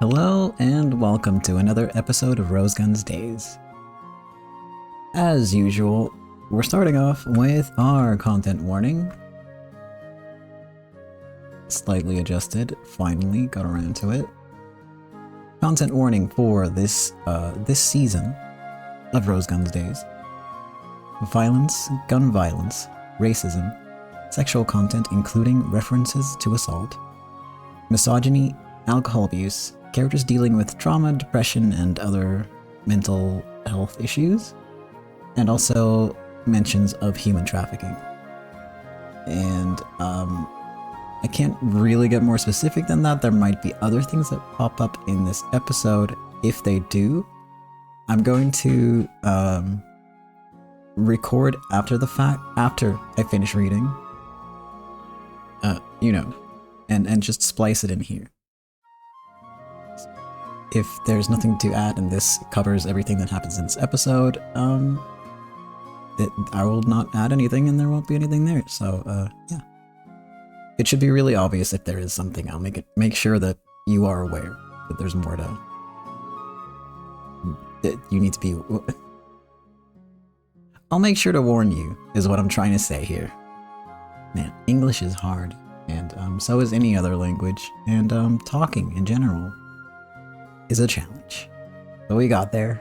Hello and welcome to another episode of Rosegun's Days. As usual, we're starting off with our content warning. Slightly adjusted, finally got around to it. Content warning for this season of Rosegun's Days. Violence, gun violence, racism, sexual content including references to assault, misogyny, alcohol abuse, characters dealing with trauma, depression, and other mental health issues, and also mentions of human trafficking. And I can't really get more specific than that. There might be other things that pop up in this episode. If they do, I'm going to record after the fact, after I finish reading, and just splice it in here. If there's nothing to add and this covers everything that happens in this episode, I will not add anything and there won't be anything there. So, yeah. It should be really obvious if there is something. I'll make sure that you are aware that there's more that you need to be. I'll make sure to warn you, is what I'm trying to say here. Man, English is hard, and so is any other language, and talking in general is a challenge. But we got there.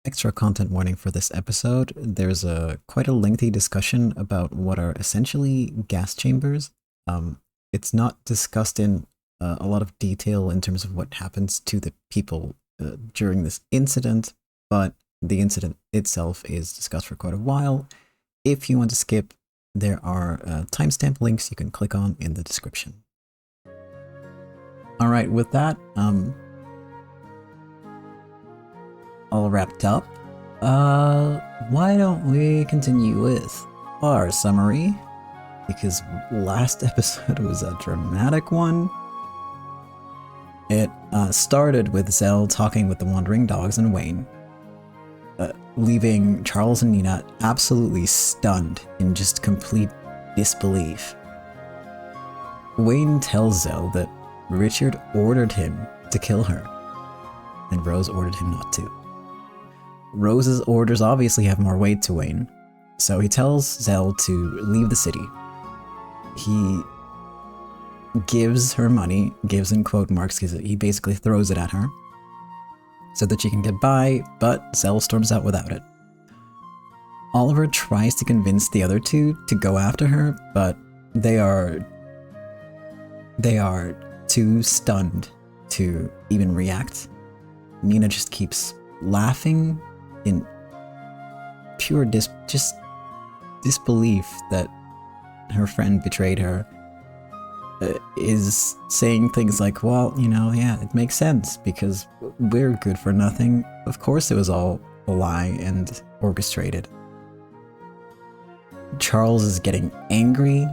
Extra content warning for this episode. There's quite a lengthy discussion about what are essentially gas chambers. It's not discussed in a lot of detail in terms of what happens to the people during this incident, but the incident itself is discussed for quite a while. If you want to skip, there are timestamp links you can click on in the description. Alright, with that, all wrapped up, why don't we continue with our summary? Because last episode was a dramatic one. It started with Zell talking with the wandering dogs and Wayne, leaving Charles and Nina absolutely stunned in just complete disbelief. Wayne tells Zell that Richard ordered him to kill her, and Rose ordered him not to. Rose's orders obviously have more weight to Wayne, so he tells Zell to leave the city. He gives her money, gives in quote marks, because he basically throws it at her so that she can get by, but Zell storms out without it. Oliver tries to convince the other two to go after her, but they are too stunned to even react. Nina just keeps laughing in pure disbelief that her friend betrayed her, is saying things like, well, yeah, it makes sense because we're good for nothing. Of course it was all a lie and orchestrated. Charles is getting angry.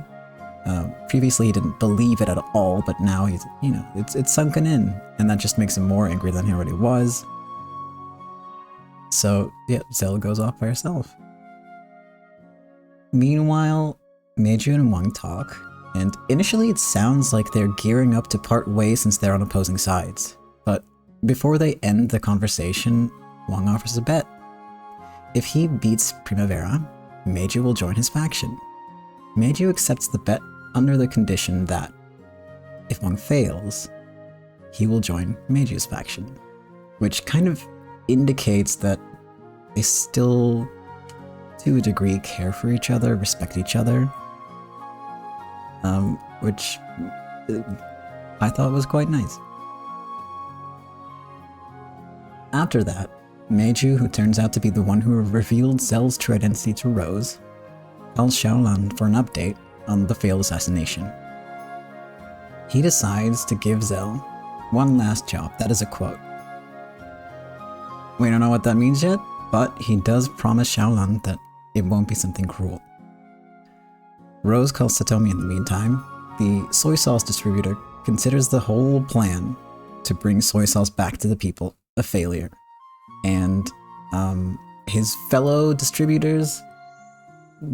Previously he didn't believe it at all, but now he's, it's sunken in, and that just makes him more angry than he already was. So, yeah, Zell goes off by herself. Meanwhile, Meijiu and Wang talk, and initially it sounds like they're gearing up to part ways since they're on opposing sides. But before they end the conversation, Wang offers a bet. If he beats Primavera, Meijiu will join his faction. Meijiu accepts the bet under the condition that, if Wang fails, he will join Meijiu's faction, which kind of indicates that they still, to a degree, care for each other, respect each other, which I thought was quite nice. After that, Meijiu, who turns out to be the one who revealed Zell's true identity to Rose, tells Xiaolan for an update on the failed assassination. He decides to give Zell one last job. That is a quote. We don't know what that means yet, but he does promise Xiaolan that it won't be something cruel. Rose calls Satomi in the meantime. The soy sauce distributor considers the whole plan to bring soy sauce back to the people a failure. And his fellow distributors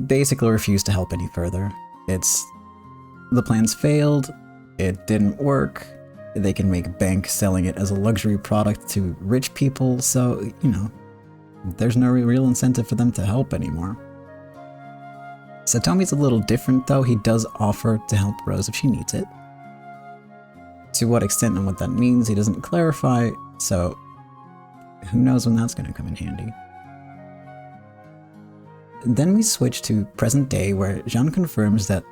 basically refuse to help any further. The plan's failed, it didn't work, they can make bank selling it as a luxury product to rich people, so, you know, there's no real incentive for them to help anymore. Satomi's a little different though. He does offer to help Rose if she needs it. To what extent and what that means, he doesn't clarify, so who knows when that's going to come in handy. Then we switch to present day, where Jean confirms that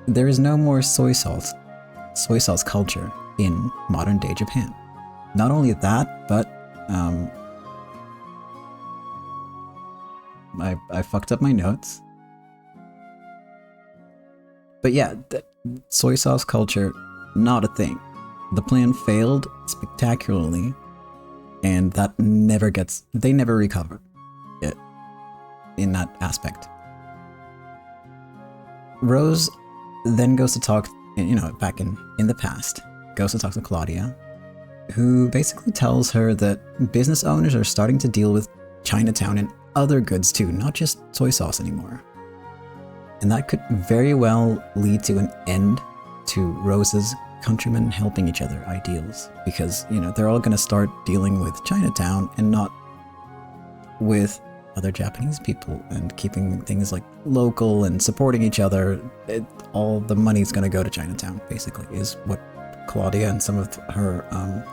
there is no more soy sauce culture in modern day Japan. Not only that, but I fucked up my notes. But yeah, soy sauce culture, not a thing. The plan failed spectacularly, and that they never recover it in that aspect. Rose then goes to talk, you know, back in the past, goes to talk to Claudia, who basically tells her that business owners are starting to deal with Chinatown and other goods too, not just soy sauce anymore. And that could very well lead to an end to Rose's countrymen helping each other ideals, because, you know, they're all going to start dealing with Chinatown and not with other Japanese people, and keeping things like local and supporting each other. All the money's going to go to Chinatown, basically, is what Claudia and some of her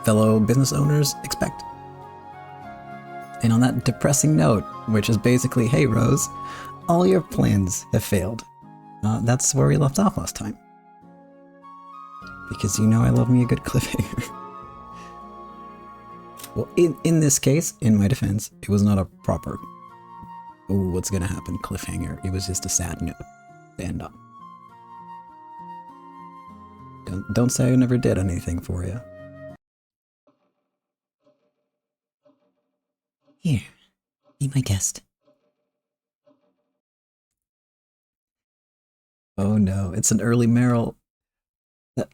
fellow business owners expect. And on that depressing note, which is basically, hey Rose, all your plans have failed. That's where we left off last time. Because you know I love me a good cliffhanger. Well, in this case, in my defense, it was not a proper, ooh, what's gonna happen cliffhanger. It was just a sad note to end on. Don't say I never did anything for you. Here, be my guest. Oh no, it's an early Meryl.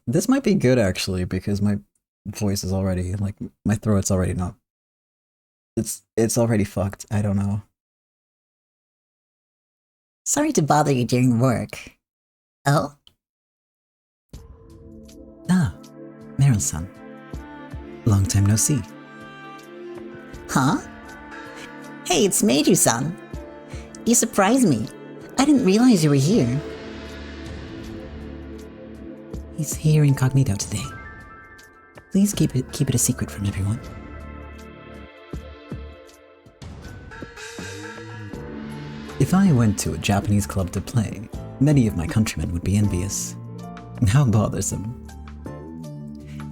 This might be good actually, because my voice is already, like, my throat's already not. It's already fucked. I don't know. Sorry to bother you during work. Oh? Ah, Meryl-san. Long time no see. Huh? Hey, it's Meijiu-san. You surprised me. I didn't realize you were here. He's here incognito today. Please keep it a secret from everyone. If I went to a Japanese club to play, many of my countrymen would be envious. How bothersome.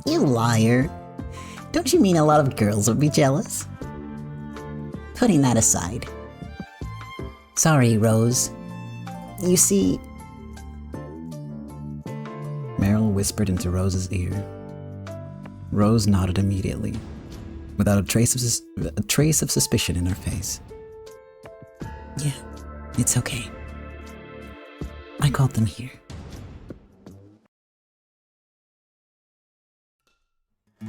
You liar. Don't you mean a lot of girls would be jealous? Putting that aside. Sorry, Rose. You see... Meryl whispered into Rose's ear. Rose nodded immediately, without a trace of suspicion in her face. Yeah, it's okay. I called them here. Oh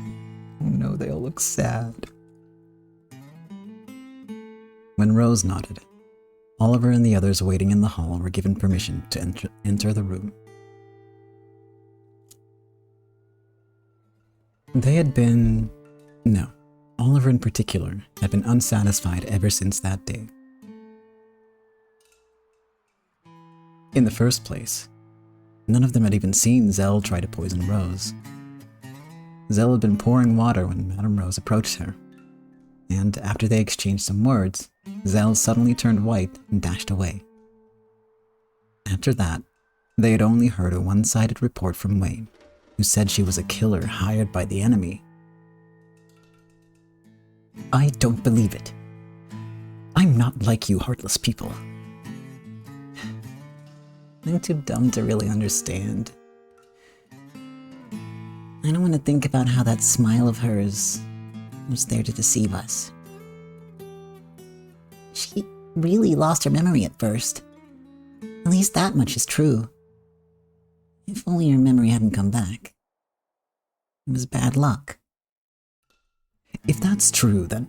no, they all look sad. When Rose nodded, Oliver and the others waiting in the hall were given permission to enter the room. They had been... no, Oliver in particular had been unsatisfied ever since that day. In the first place, none of them had even seen Zell try to poison Rose. Zell had been pouring water when Madame Rose approached her, and after they exchanged some words, Zell suddenly turned white and dashed away. After that, they had only heard a one-sided report from Wayne, who said she was a killer hired by the enemy. I don't believe it. I'm not like you heartless people. I'm too dumb to really understand. I don't want to think about how that smile of hers was there to deceive us. She really lost her memory at first. At least that much is true. If only her memory hadn't come back. It was bad luck. If that's true, then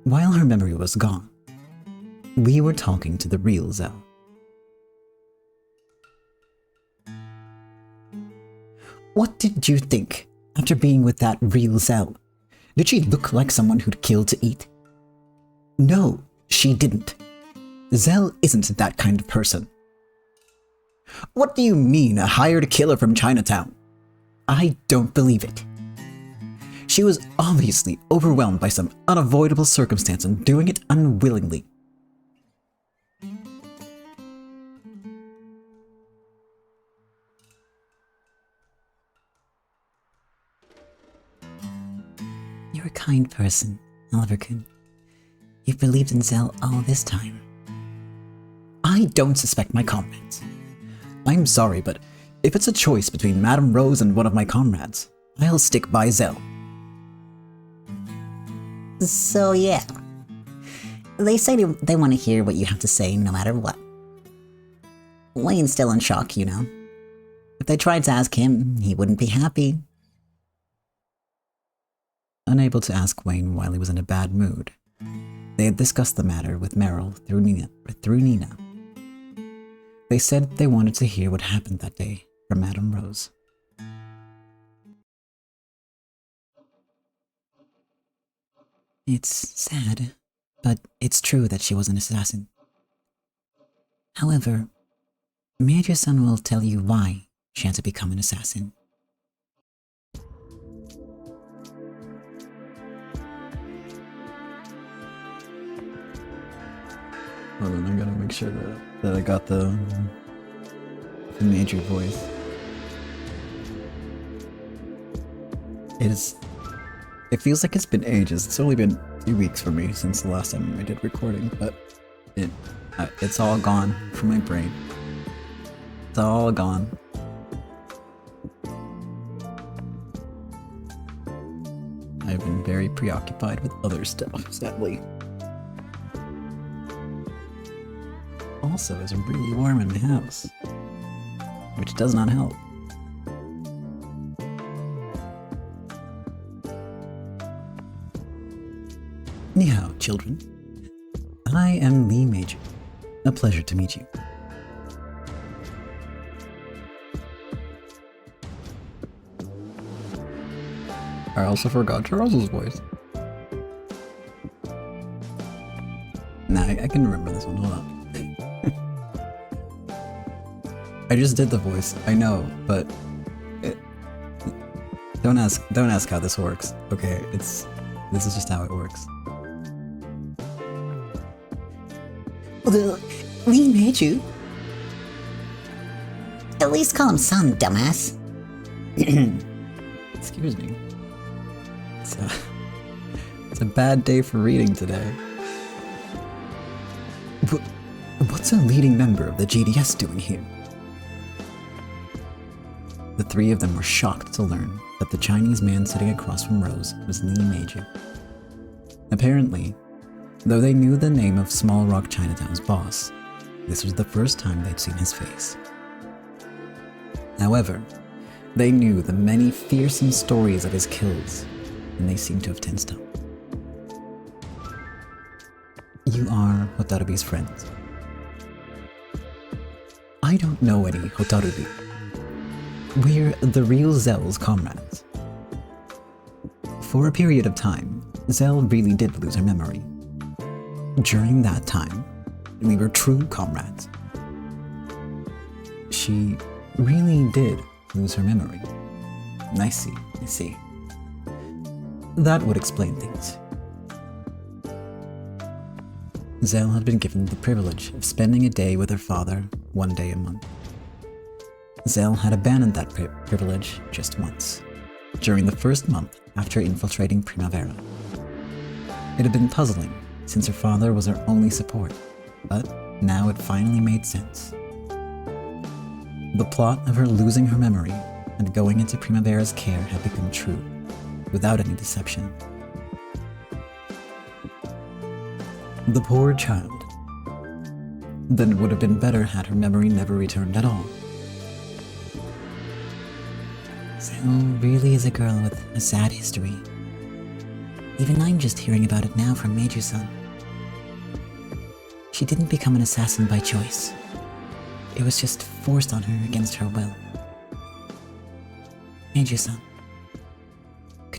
while her memory was gone, we were talking to the real Zell. What did you think After being with that real Zell, did she look like someone who'd kill to eat? No, she didn't. Zell isn't that kind of person. What do you mean, a hired killer from Chinatown? I don't believe it. She was obviously overwhelmed by some unavoidable circumstance and doing it unwillingly. You're a kind person, Oliver-kun. You've believed in Zell all this time. I don't suspect my comrades. I'm sorry, but if it's a choice between Madame Rose and one of my comrades, I'll stick by Zell. So yeah. They say they want to hear what you have to say no matter what. Wayne's still in shock, you know. If they tried to ask him, he wouldn't be happy. Unable to ask Wayne while he was in a bad mood, they had discussed the matter with Meryl through Nina. They said they wanted to hear what happened that day from Madame Rose. It's sad, but it's true that she was an assassin. However, Meijiu-san will tell you why she had to become an assassin. Hold on, I gotta make sure that I got the Meijiu voice. It feels like it's been ages. It's only been 2 weeks for me since the last time I did recording, but it's all gone from my brain. It's all gone. I've been very preoccupied with other stuff, sadly. Also, it's really warm in my house, which does not help. Ni hao, children. I am Lee Meijiu. A pleasure to meet you. I also forgot Charles's voice. Nah, I can remember this one. Hold on. I just did the voice. I know, but don't ask how this works. Okay, this is just how it works. Lee Meijiu? At least call him son, dumbass. Excuse me. It's a bad day for reading today. What's a leading member of the GDS doing here? The three of them were shocked to learn that the Chinese man sitting across from Rose was Lee Meijiu. Apparently, though they knew the name of Small Rock Chinatown's boss, this was the first time they'd seen his face. However, they knew the many fearsome stories of his kills, and they seemed to have tensed up. You are Hotarubi's friends. I don't know any Hotarubi. We're the real Zell's comrades. For a period of time, Zell really did lose her memory. During that time, we were true comrades. She really did lose her memory. I see. That would explain things. Zell had been given the privilege of spending a day with her father 1 day a month. Zell had abandoned that privilege just once, during the first month after infiltrating Primavera. It had been puzzling, since her father was her only support, but now it finally made sense. The plot of her losing her memory and going into Primavera's care had become true, without any deception. The poor child. Then it would have been better had her memory never returned at all. Zell really is a girl with a sad history. Even I'm just hearing about it now from Meijiu-san. She didn't become an assassin by choice. It was just forced on her against her will. Meijiu-san,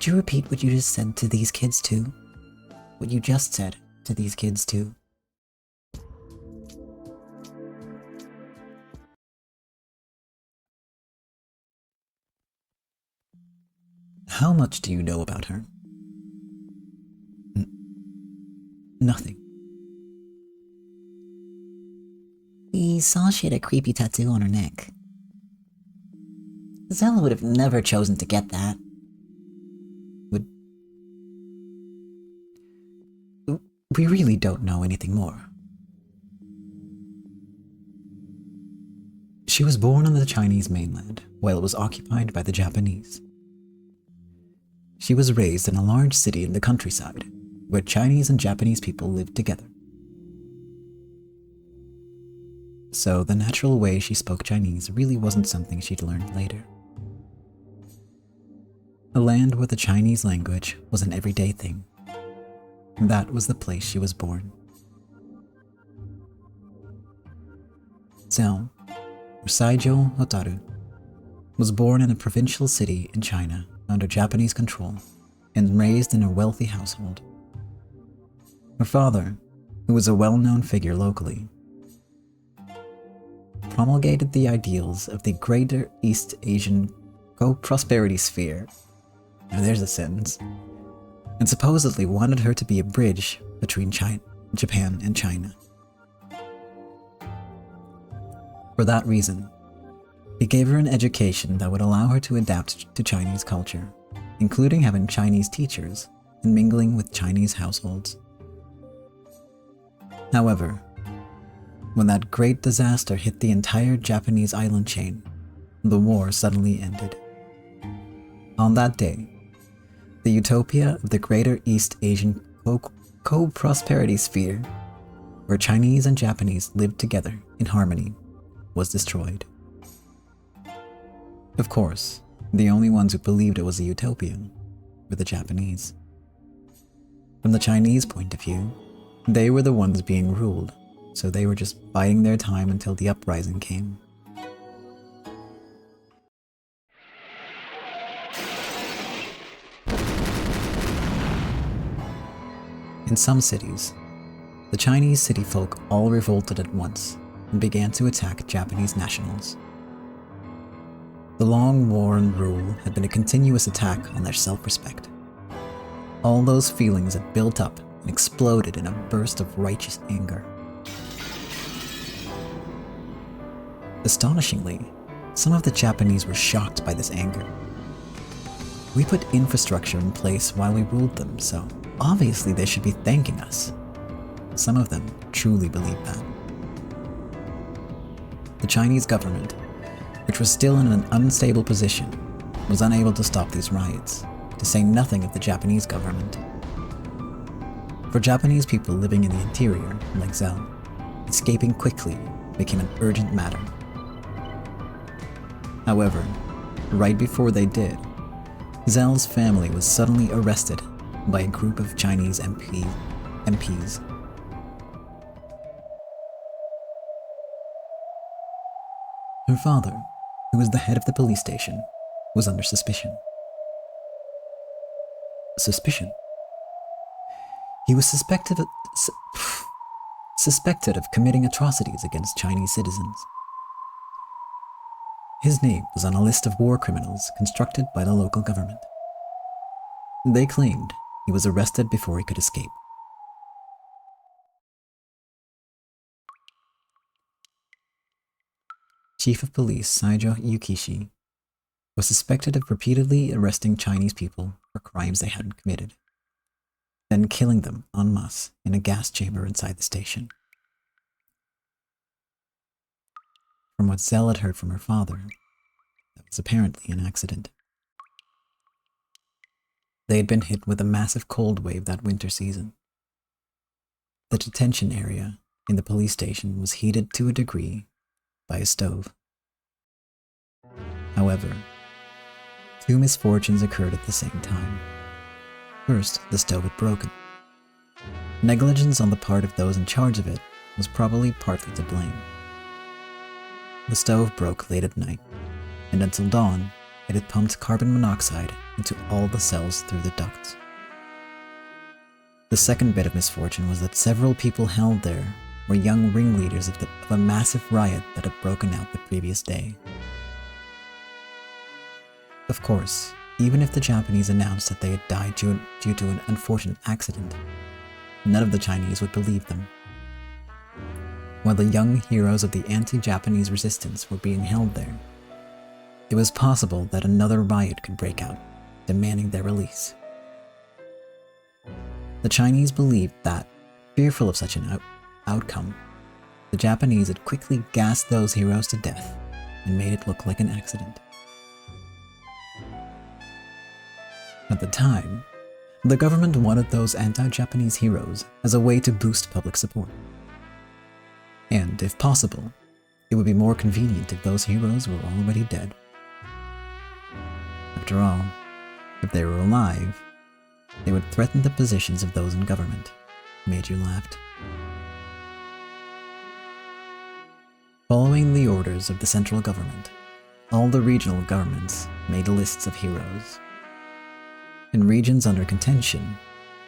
Could you repeat what you just said to these kids too? What you just said to these kids too? How much do you know about her? Nothing. We saw she had a creepy tattoo on her neck. Zella would have never chosen to get that. We really don't know anything more. She was born on the Chinese mainland while it was occupied by the Japanese. She was raised in a large city in the countryside where Chinese and Japanese people lived together. So the natural way she spoke Chinese really wasn't something she'd learned later. A land where the Chinese language was an everyday thing. That was the place she was born. Zell, or Saijo Hotaru, was born in a provincial city in China under Japanese control and raised in a wealthy household. Her father, who was a well-known figure locally, promulgated the ideals of the Greater East Asian Co-Prosperity Sphere. Now there's a sentence. And supposedly wanted her to be a bridge between Japan and China. For that reason, he gave her an education that would allow her to adapt to Chinese culture, including having Chinese teachers and mingling with Chinese households. However, when that great disaster hit the entire Japanese island chain, the war suddenly ended. On that day, the utopia of the Greater East Asian Co-Prosperity Sphere, where Chinese and Japanese lived together in harmony, was destroyed. Of course, the only ones who believed it was a utopia were the Japanese. From the Chinese point of view, they were the ones being ruled, so they were just biding their time until the uprising came. In some cities, the Chinese city folk all revolted at once and began to attack Japanese nationals. The long war and rule had been a continuous attack on their self-respect. All those feelings had built up and exploded in a burst of righteous anger. Astonishingly, some of the Japanese were shocked by this anger. We put infrastructure in place while we ruled them, so obviously they should be thanking us. Some of them truly believed that. The Chinese government, which was still in an unstable position, was unable to stop these riots, to say nothing of the Japanese government. For Japanese people living in the interior, like Zell, escaping quickly became an urgent matter. However, right before they did, Zell's family was suddenly arrested by a group of Chinese MPs. Her father, who was the head of the police station, was under suspicion. He was suspected of committing atrocities against Chinese citizens. His name was on a list of war criminals constructed by the local government. They claimed he was arrested before he could escape. Chief of Police Saijo Yukishi was suspected of repeatedly arresting Chinese people for crimes they hadn't committed, then killing them en masse in a gas chamber inside the station. From what Zell had heard from her father, that was apparently an accident. They had been hit with a massive cold wave that winter season. The detention area in the police station was heated to a degree by a stove. However, two misfortunes occurred at the same time. First, the stove had broken. Negligence on the part of those in charge of it was probably partly to blame. The stove broke late at night, and until dawn, it had pumped carbon monoxide into all the cells through the ducts. The second bit of misfortune was that several people held there were young ringleaders of a massive riot that had broken out the previous day. Of course, even if the Japanese announced that they had died due to an unfortunate accident, none of the Chinese would believe them. While the young heroes of the anti-Japanese resistance were being held there, it was possible that another riot could break out, demanding their release. The Chinese believed that, fearful of such an outcome, the Japanese had quickly gassed those heroes to death and made it look like an accident. At the time, the government wanted those anti-Japanese heroes as a way to boost public support. And, if possible, it would be more convenient if those heroes were already dead. After all, if they were alive, they would threaten the positions of those in government. Meijiu laughed. Following the orders of the central government, all the regional governments made lists of heroes. In regions under contention,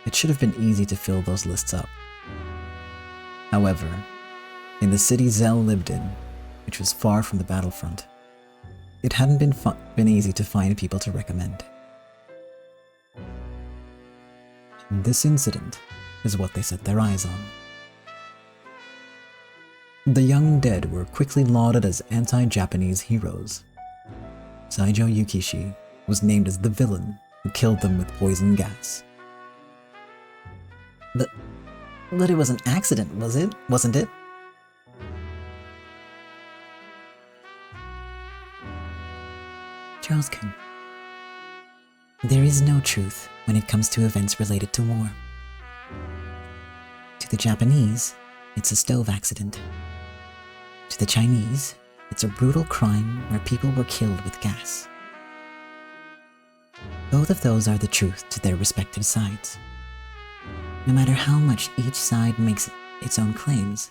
it should have been easy to fill those lists up. However, in the city Zell lived in, which was far from the battlefront, it hadn't been easy to find people to recommend. And this incident is what they set their eyes on. The young dead were quickly lauded as anti-Japanese heroes. Saijo Yukishi was named as the villain who killed them with poison gas. But it was an accident, wasn't it? Charles-kun, there is no truth when it comes to events related to war. To the Japanese, it's a stove accident. To the Chinese, it's a brutal crime where people were killed with gas. Both of those are the truth to their respective sides. No matter how much each side makes its own claims,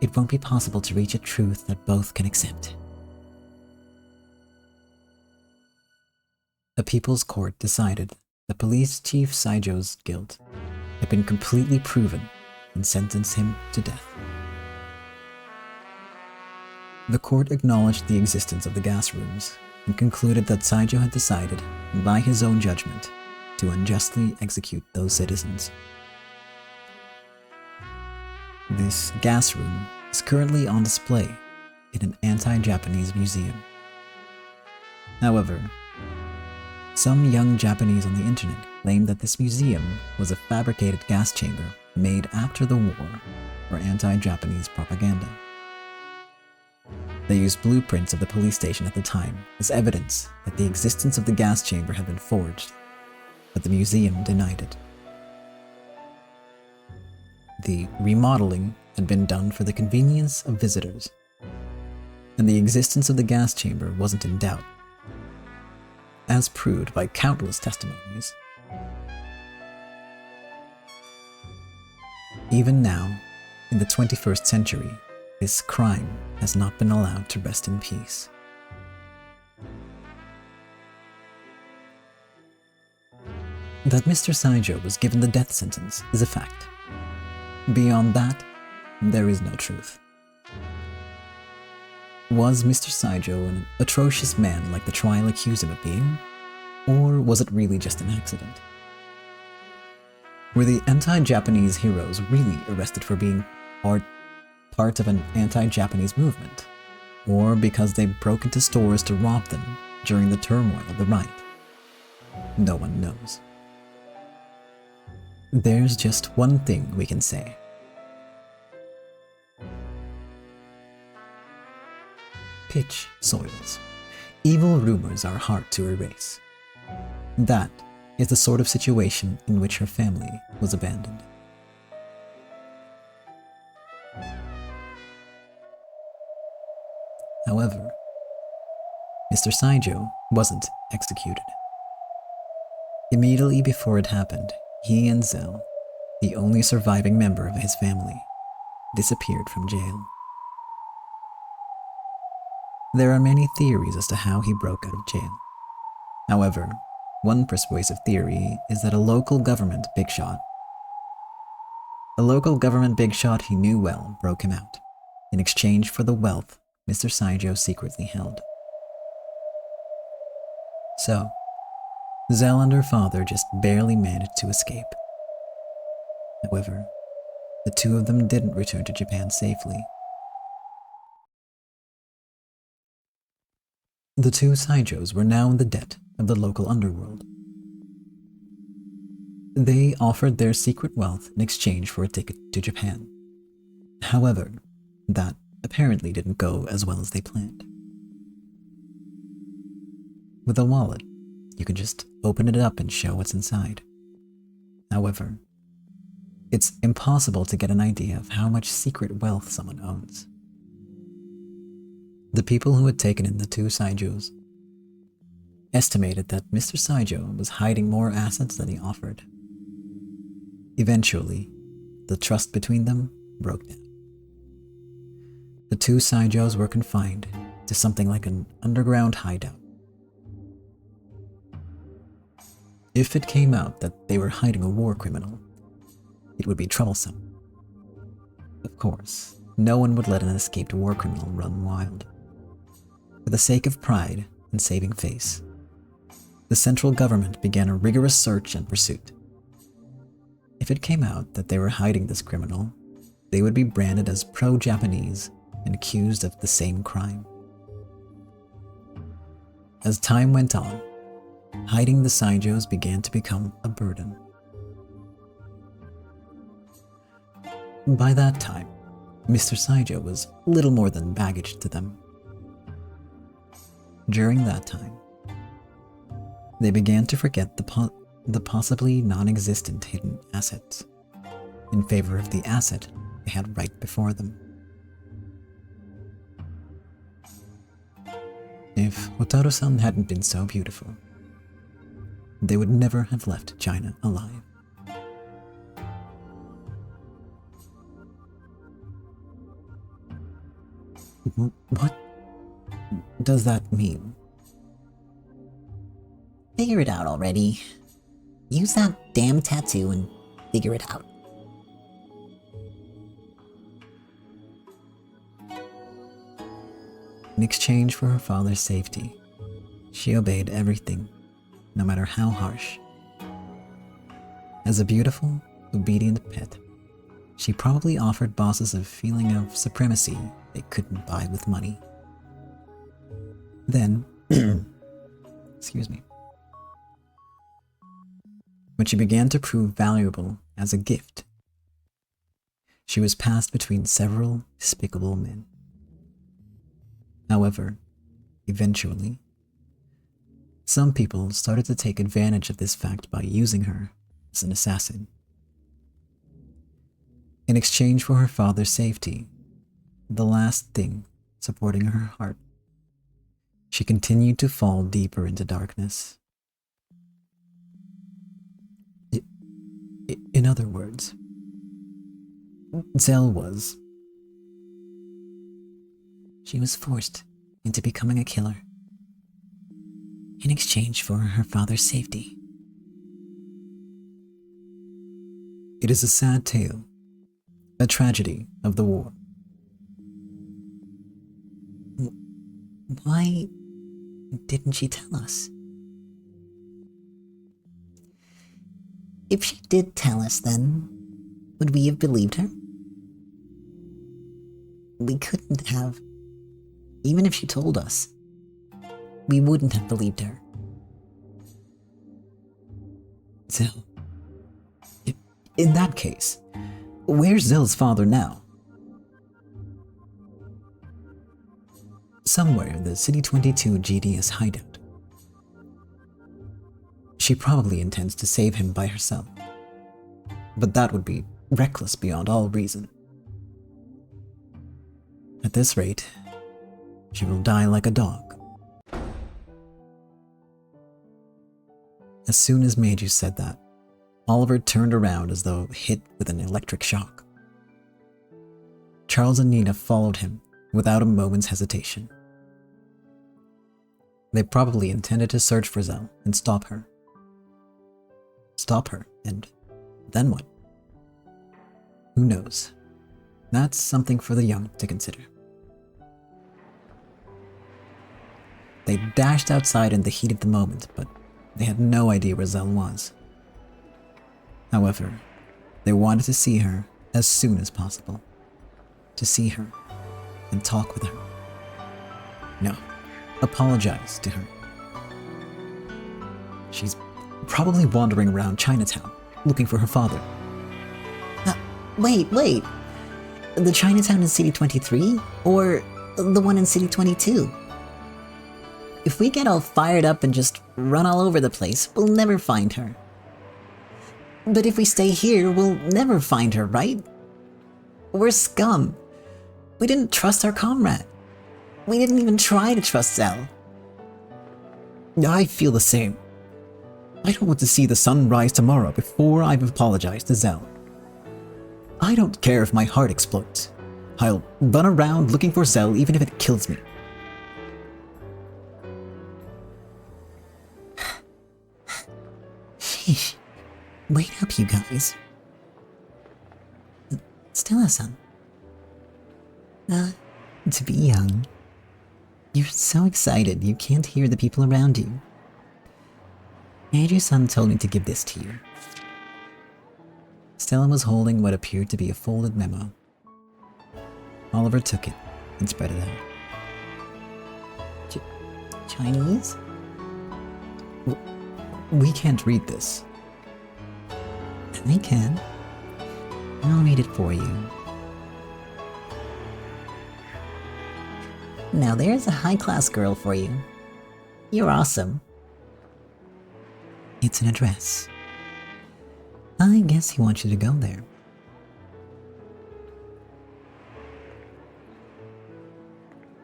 it won't be possible to reach a truth that both can accept. A people's court decided that Police Chief Saijo's guilt had been completely proven and sentenced him to death. The court acknowledged the existence of the gas rooms and concluded that Saijo had decided, by his own judgment, to unjustly execute those citizens. This gas room is currently on display in an anti-Japanese museum. However, some young Japanese on the internet claim that this museum was a fabricated gas chamber made after the war for anti-Japanese propaganda. They used blueprints of the police station at the time as evidence that the existence of the gas chamber had been forged, but the museum denied it. The remodeling had been done for the convenience of visitors, and the existence of the gas chamber wasn't in doubt, as proved by countless testimonies. Even now, in the 21st century, this crime has not been allowed to rest in peace. That Mr. Saijo was given the death sentence is a fact. Beyond that, there is no truth. Was Mr. Saijo an atrocious man like the trial accused him of being? Or was it really just an accident? Were the anti-Japanese heroes really arrested for being part of an anti-Japanese movement? Or because they broke into stores to rob them during the turmoil of the riot? No one knows. There's just one thing we can say. Pitch soils. Evil rumors are hard to erase. That is the sort of situation in which her family was abandoned. However, Mr. Saijo wasn't executed. Immediately before it happened, he and Zell, the only surviving member of his family, disappeared from jail. There are many theories as to how he broke out of jail. However, one persuasive theory is that a local government bigshot he knew well broke him out, in exchange for the wealth Mr. Saijo secretly held. So, Zell and her father just barely managed to escape. However, the two of them didn't return to Japan safely. The two Saijos were now in the debt of the local underworld. They offered their secret wealth in exchange for a ticket to Japan. However, that apparently didn't go as well as they planned. With a wallet, you can just open it up and show what's inside. However, it's impossible to get an idea of how much secret wealth someone owns. The people who had taken in the two Saijos estimated that Mr. Saijo was hiding more assets than he offered. Eventually, the trust between them broke down. The two Saijos were confined to something like an underground hideout. If it came out that they were hiding a war criminal, it would be troublesome. Of course, no one would let an escaped war criminal run wild. For the sake of pride and saving face, the central government began a rigorous search and pursuit. If it came out that they were hiding this criminal, they would be branded as pro-Japanese and accused of the same crime. As time went on, hiding the Saijos began to become a burden. By that time, Mr. Saijo was little more than baggage to them. During that time, they began to forget the possibly non-existent hidden assets in favor of the asset they had right before them. If Hotaru-san hadn't been so beautiful, they would never have left China alive. What does that mean? Figure it out already. Use that damn tattoo and figure it out. In exchange for her father's safety, she obeyed everything, no matter how harsh. As a beautiful, obedient pet, she probably offered bosses a feeling of supremacy they couldn't buy with money. Then, excuse me, when she began to prove valuable as a gift, she was passed between several despicable men. However, eventually, some people started to take advantage of this fact by using her as an assassin. In exchange for her father's safety, the last thing supporting her heart, she continued to fall deeper into darkness. In other words, Zell was... She was forced into becoming a killer in exchange for her father's safety. It is a sad tale, a tragedy of the war. Why didn't she tell us? If she did tell us, then would we have believed her? We couldn't have. Even if she told us, we wouldn't have believed her. Zell. In that case, where's Zell's father now? Somewhere in the City 22 GDS hideout. She probably intends to save him by herself, but that would be reckless beyond all reason. At this rate, she will die like a dog. As soon as Meijiu said that, Oliver turned around as though hit with an electric shock. Charles and Nina followed him without a moment's hesitation. They probably intended to search for Zell and stop her. Stop her, and then what? Who knows? That's something for the young to consider. They dashed outside in the heat of the moment, but they had no idea where Zell was. However, they wanted to see her as soon as possible. To see her and talk with her. No, apologize to her. She's probably wandering around Chinatown, looking for her father. Wait. The Chinatown in City 23? Or the one in City 22? If we get all fired up and just run all over the place, we'll never find her. But if we stay here, we'll never find her, right? We're scum. We didn't trust our comrade. We didn't even try to trust Zell. I feel the same. I don't want to see the sun rise tomorrow before I've apologized to Zell. I don't care if my heart explodes. I'll run around looking for Zell even if it kills me. Sheesh. Wait up, you guys. Stella-san. To be young. You're so excited you can't hear the people around you. Meijiu-san told me to give this to you. Stella was holding what appeared to be a folded memo. Oliver took it and spread it out. Chinese? We can't read this. I can. I'll read it for you. Now there's a high-class girl for you. You're awesome. It's an address. I guess he wants you to go there.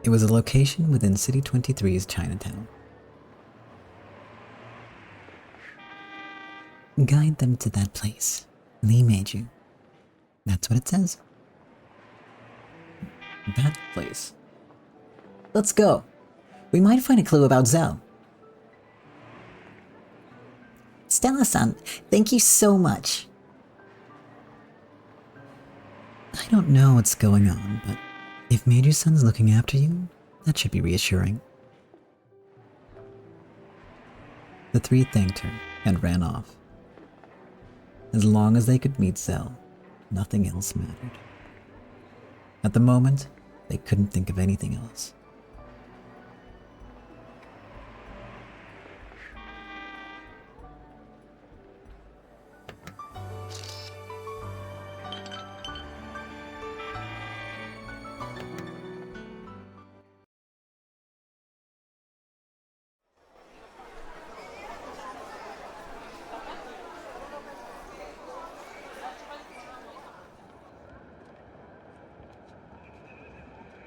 It was a location within City 23's Chinatown. Guide them to that place. Lee Meijiu. That's what it says. That place. Let's go. We might find a clue about Zell. Stella-san, thank you so much. I don't know what's going on, but if Meijiu-san's looking after you, that should be reassuring. The three thanked her and ran off. As long as they could meet Zell, nothing else mattered. At the moment, they couldn't think of anything else.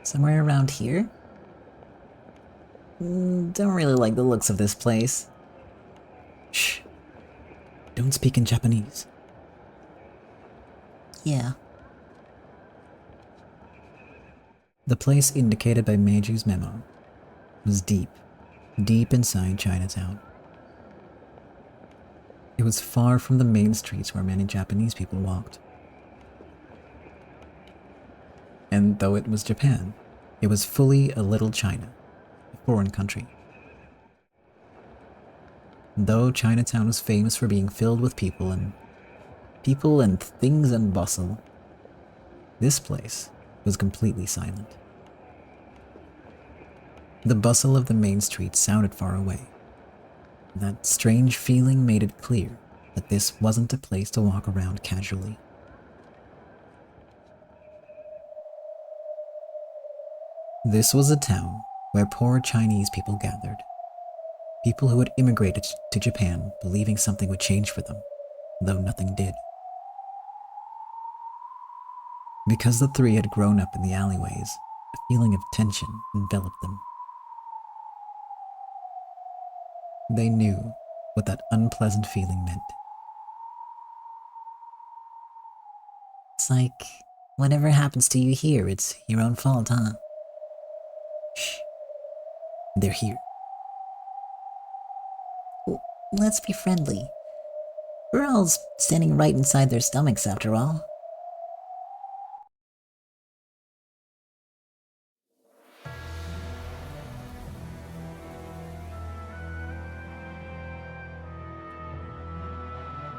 Somewhere around here? Don't really like the looks of this place. Shh. Don't speak in Japanese. Yeah. The place indicated by Meijiu's memo was deep inside Chinatown. It was far from the main streets where many Japanese people walked. And though it was Japan, it was fully a little China, a foreign country. Though Chinatown was famous for being filled with people and things and bustle, this place was completely silent. The bustle of the main street sounded far away. That strange feeling made it clear that this wasn't a place to walk around casually. This was a town where poor Chinese people gathered. People who had immigrated to Japan believing something would change for them, though nothing did. Because the three had grown up in the alleyways, a feeling of tension enveloped them. They knew what that unpleasant feeling meant. It's like, whatever happens to you here, it's your own fault, huh? Shh. They're here. Let's be friendly. We're all standing right inside their stomachs, after all.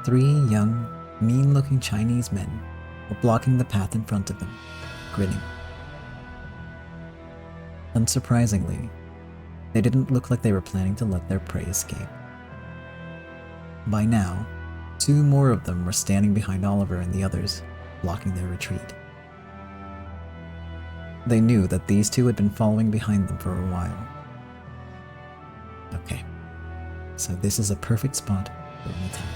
Three young, mean-looking Chinese men were blocking the path in front of them, grinning. Unsurprisingly, they didn't look like they were planning to let their prey escape. By now, two more of them were standing behind Oliver and the others, blocking their retreat. They knew that these two had been following behind them for a while. Okay, so this is a perfect spot for an attack.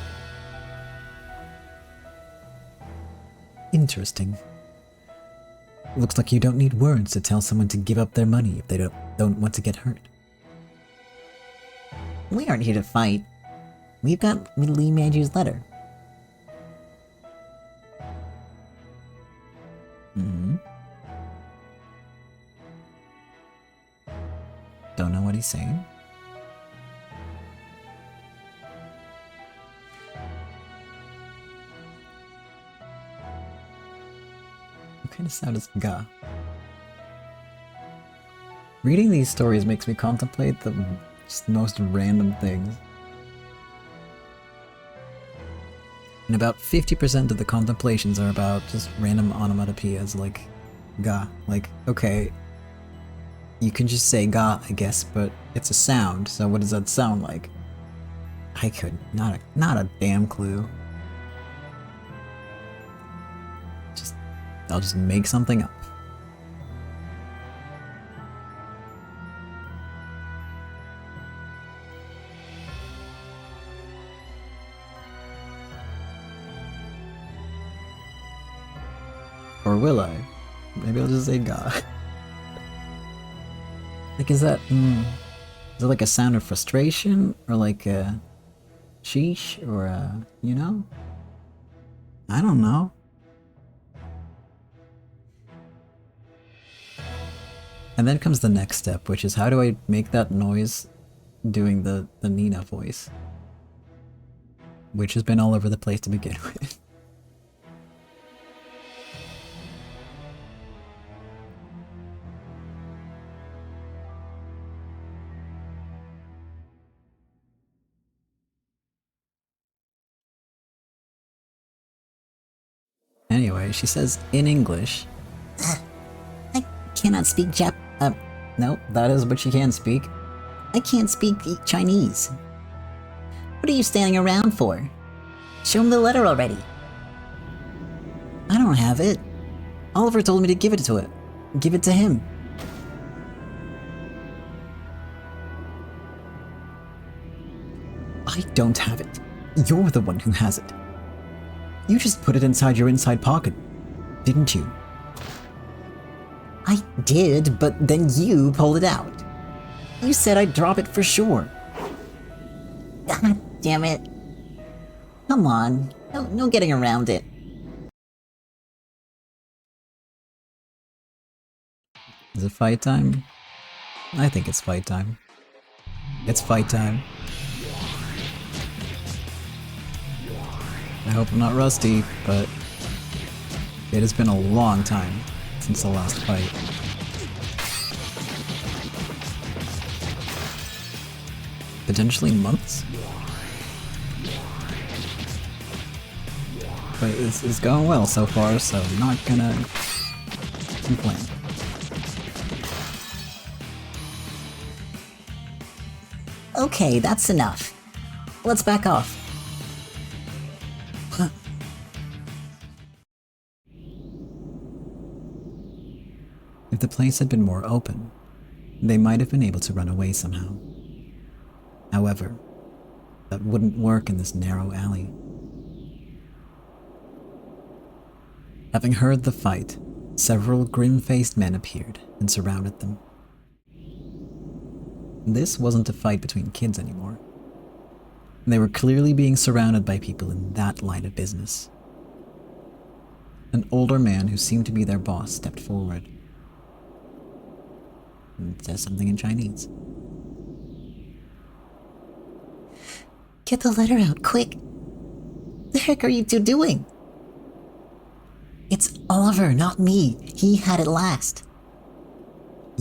Interesting. Looks like you don't need words to tell someone to give up their money if they don't want to get hurt. We aren't here to fight. We've got Lee Meijiu's letter. Mm-hmm. Don't know what he's saying. What kind of sound is ga? Reading these stories makes me contemplate the just most random things. And about 50% of the contemplations are about just random onomatopoeias like ga. Like, okay, you can just say ga, I guess, but it's a sound, so what does that sound like? I could not a damn clue. I'll just make something up. Or will I? Maybe I'll just say ga. Like, is it like a sound of frustration? Or like a sheesh? Or a, you know? I don't know. And then comes the next step, which is how do I make that noise doing the Nina voice? Which has been all over the place to begin with. Anyway, she says in English. I cannot speak No, that is what she can speak. I can't speak Chinese. What are you standing around for? Show him the letter already. I don't have it. Oliver told me to give it to it. Give it to him. I don't have it. You're the one who has it. You just put it inside your inside pocket, didn't you? I did, but then you pulled it out. You said I'd drop it for sure. God damn it. Come on, no getting around it. Is it fight time? I think it's fight time. It's fight time. I hope I'm not rusty, but it has been a long time since the last fight. Potentially months? But it's going well so far, so I'm not gonna complain. Okay, that's enough. Let's back off. If the place had been more open, they might have been able to run away somehow. However, that wouldn't work in this narrow alley. Having heard the fight, several grim-faced men appeared and surrounded them. This wasn't a fight between kids anymore. They were clearly being surrounded by people in that line of business. An older man who seemed to be their boss stepped forward and says something in Chinese. Get the letter out, quick! The heck are you two doing? It's Oliver, not me. He had it last.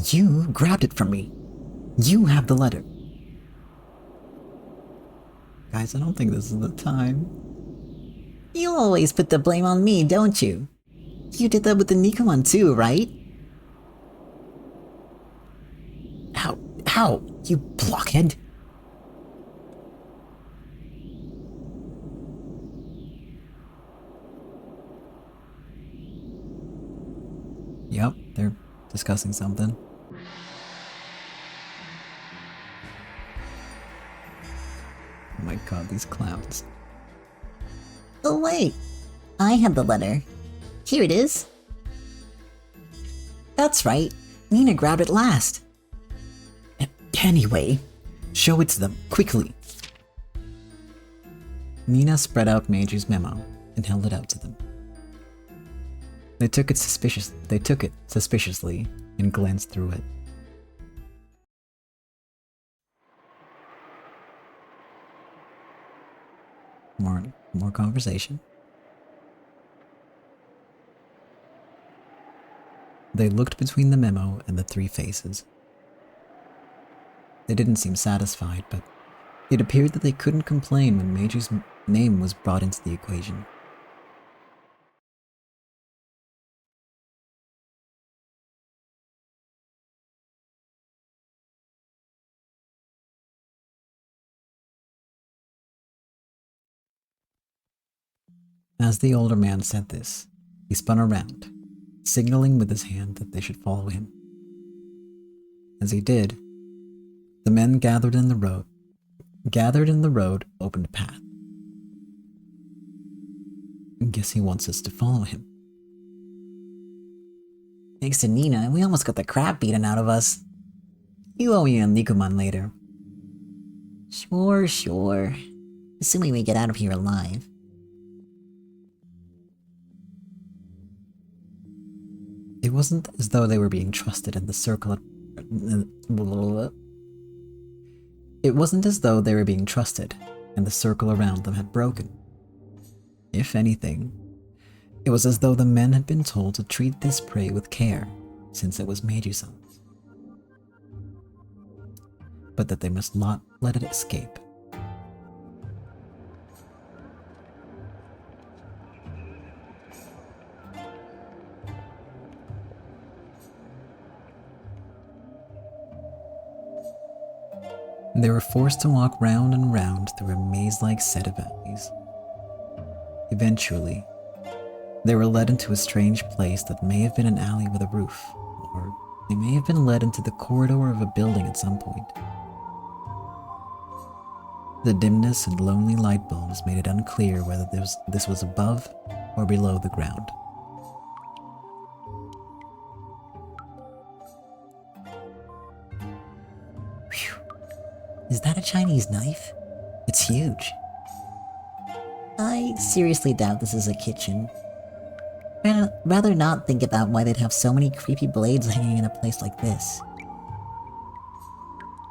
You grabbed it from me. You have the letter. Guys, I don't think this is the time. You always put the blame on me, don't you? You did that with the Nikomon too, right? How? You blockhead? Yep, they're discussing something. Oh my god, these clowns. Oh wait, I have the letter. Here it is. That's right, Nina grabbed it last. Anyway, show it to them, quickly. Nina spread out Meijiu's memo and held it out to them. They took it suspiciously and glanced through it. More conversation. They looked between the memo and the three faces. They didn't seem satisfied, but it appeared that they couldn't complain when Meijiu's name was brought into the equation. As the older man said this, he spun around, signaling with his hand that they should follow him. As he did, the men gathered in the road opened a path. I guess he wants us to follow him. Thanks to Nina, we almost got the crap beaten out of us. You owe me a Nikomon later. Sure. Assuming we get out of here alive. It wasn't as though they were being trusted in the circle. It wasn't as though they were being trusted, and the circle around them had broken. If anything, it was as though the men had been told to treat this prey with care, since it was Meijiu-san's. But that they must not let it escape. They were forced to walk round and round through a maze-like set of alleys. Eventually, they were led into a strange place that may have been an alley with a roof, or they may have been led into the corridor of a building at some point. The dimness and lonely light bulbs made it unclear whether this was above or below the ground. Is that a Chinese knife? It's huge. I seriously doubt this is a kitchen. I'd rather not think about why they'd have so many creepy blades hanging in a place like this.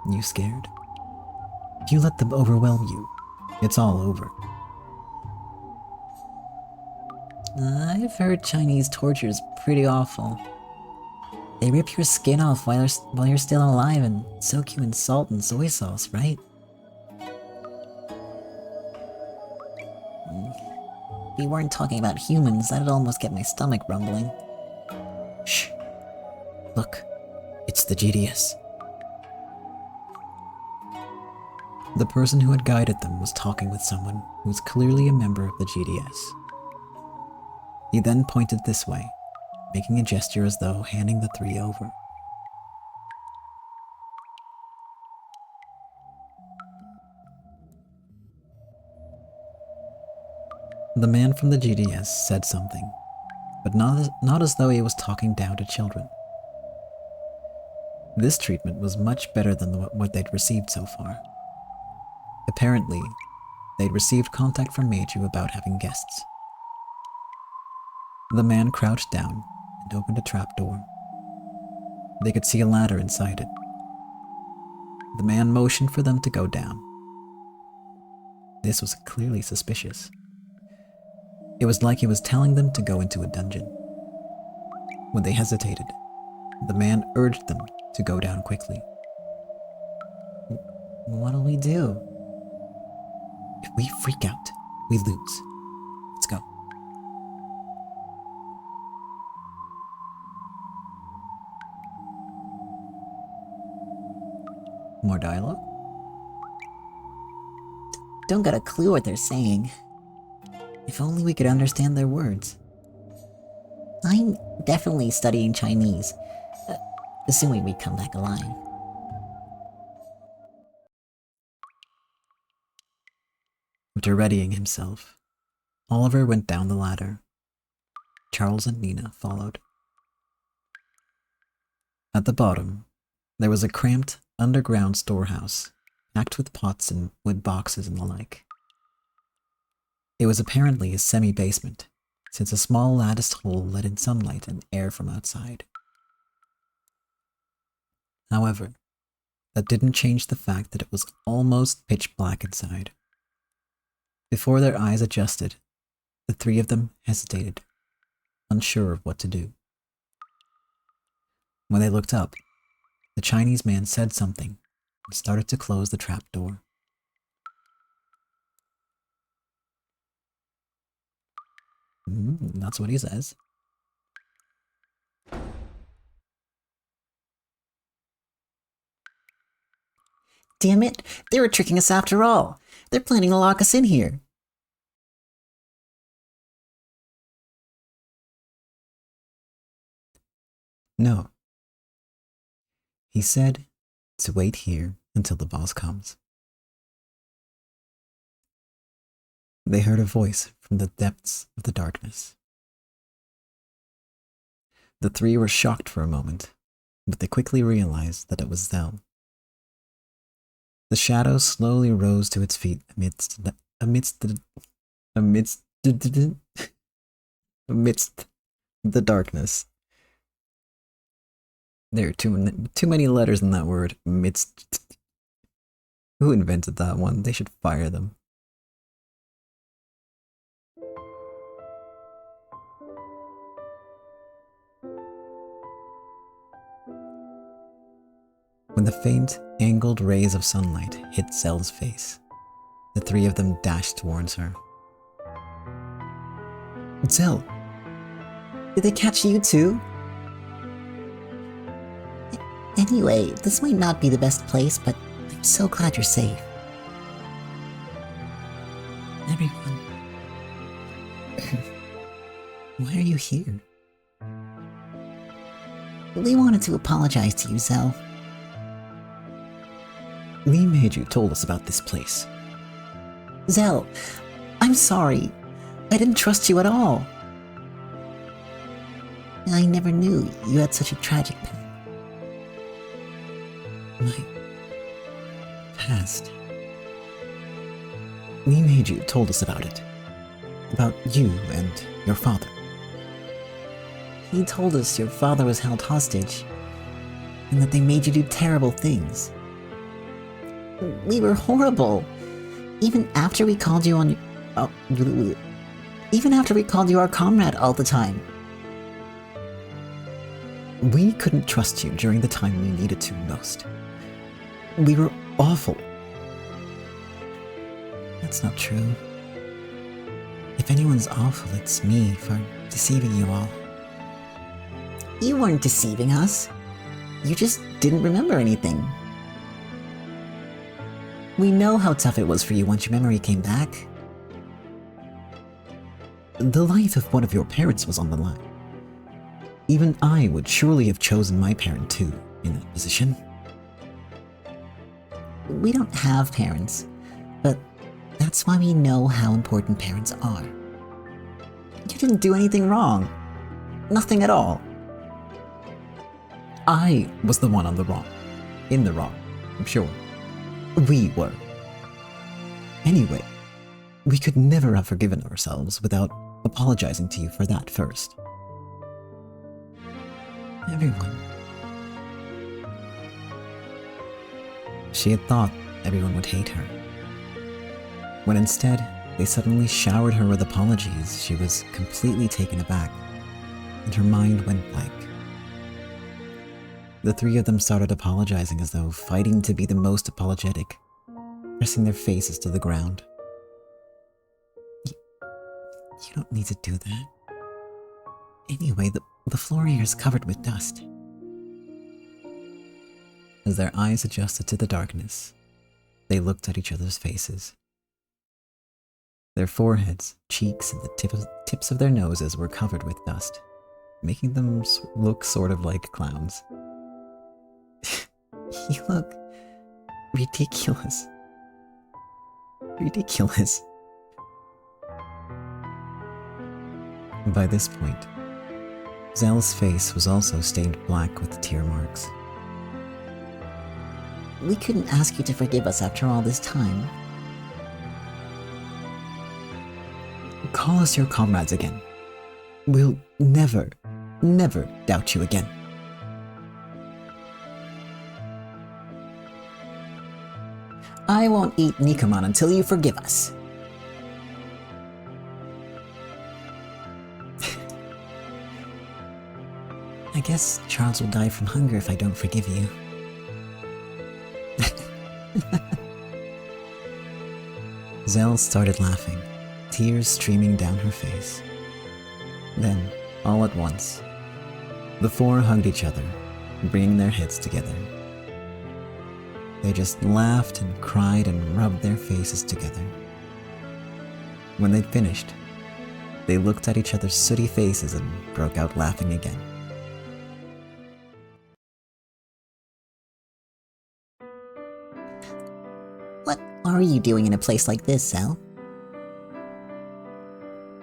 You scared? If you let them overwhelm you, it's all over. I've heard Chinese torture is pretty awful. They rip your skin off while you're still alive and soak you in salt and soy sauce, right? If we weren't talking about humans, that'd almost get my stomach rumbling. Shh. Look, it's the GDS. The person who had guided them was talking with someone who was clearly a member of the GDS. He then pointed this way, making a gesture as though handing the three over. The man from the GDS said something, but not as though he was talking down to children. This treatment was much better than what they'd received so far. Apparently, they'd received contact from Meijiu about having guests. The man crouched down and opened a trapdoor. They could see a ladder inside it. The man motioned for them to go down. This was clearly suspicious. It was like he was telling them to go into a dungeon. When they hesitated, the man urged them to go down quickly. What'll we do? If we freak out, we lose. Let's go. More dialogue? Don't got a clue what they're saying. If only we could understand their words. I'm definitely studying Chinese, assuming we come back alive. After readying himself, Oliver went down the ladder. Charles and Nina followed. At the bottom, there was a cramped underground storehouse, packed with pots and wood boxes and the like. It was apparently a semi-basement, since a small latticed hole let in sunlight and air from outside. However, that didn't change the fact that it was almost pitch black inside. Before their eyes adjusted, the three of them hesitated, unsure of what to do. When they looked up, the Chinese man said something and started to close the trap door. That's what he says. Damn it, they were tricking us after all. They're planning to lock us in here. No. He said to wait here until the boss comes. They heard a voice from the depths of the darkness. The three were shocked for a moment, but they quickly realized that it was Zell. The shadow slowly rose to its feet amidst the darkness. There are too many letters in that word. Amidst. Who invented that one? They should fire them. When the faint, angled rays of sunlight hit Zell's face, the three of them dashed towards her. Zell, did they catch you too? Anyway, this might not be the best place, but I'm so glad you're safe. Everyone. Why are you here? We wanted to apologize to you, Zell. Meijiu told us about this place. Zell, I'm sorry. I didn't trust you at all. I never knew you had such a tragic past. My past. Meijiu told us about it. About you and your father. He told us your father was held hostage, and that they made you do terrible things. We were horrible. Even after we called you even after we called you our comrade all the time. We couldn't trust you during the time we needed to most. We were awful. That's not true. If anyone's awful, it's me for deceiving you all. You weren't deceiving us. You just didn't remember anything. We know how tough it was for you once your memory came back. The life of one of your parents was on the line. Even I would surely have chosen my parent too, in that position. We don't have parents, but that's why we know how important parents are. You didn't do anything wrong. Nothing at all. I was the one on the wrong. In the wrong, I'm sure. We were. Anyway, we could never have forgiven ourselves without apologizing to you for that first. Everyone. She had thought everyone would hate her. when instead they suddenly showered her with apologies, she was completely taken aback, and her mind went blank. The three of them started apologizing as though fighting to be the most apologetic, pressing their faces to the ground. You don't need to do that. Anyway, the floor here is covered with dust. As their eyes adjusted to the darkness, they looked at each other's faces. Their foreheads, cheeks, and the tips of their noses were covered with dust, making them look sort of like clowns. You look ridiculous. Ridiculous. By this point, Zell's face was also stained black with tear marks. We couldn't ask you to forgive us after all this time. Call us your comrades again. We'll never, never doubt you again. I won't eat Nikuman until you forgive us. I guess Charles will die from hunger if I don't forgive you. Zell started laughing, tears streaming down her face. Then, all at once, the four hugged each other, bringing their heads together. They just laughed and cried and rubbed their faces together. When they'd finished, they looked at each other's sooty faces and broke out laughing again. What are you doing in a place like this, Zell?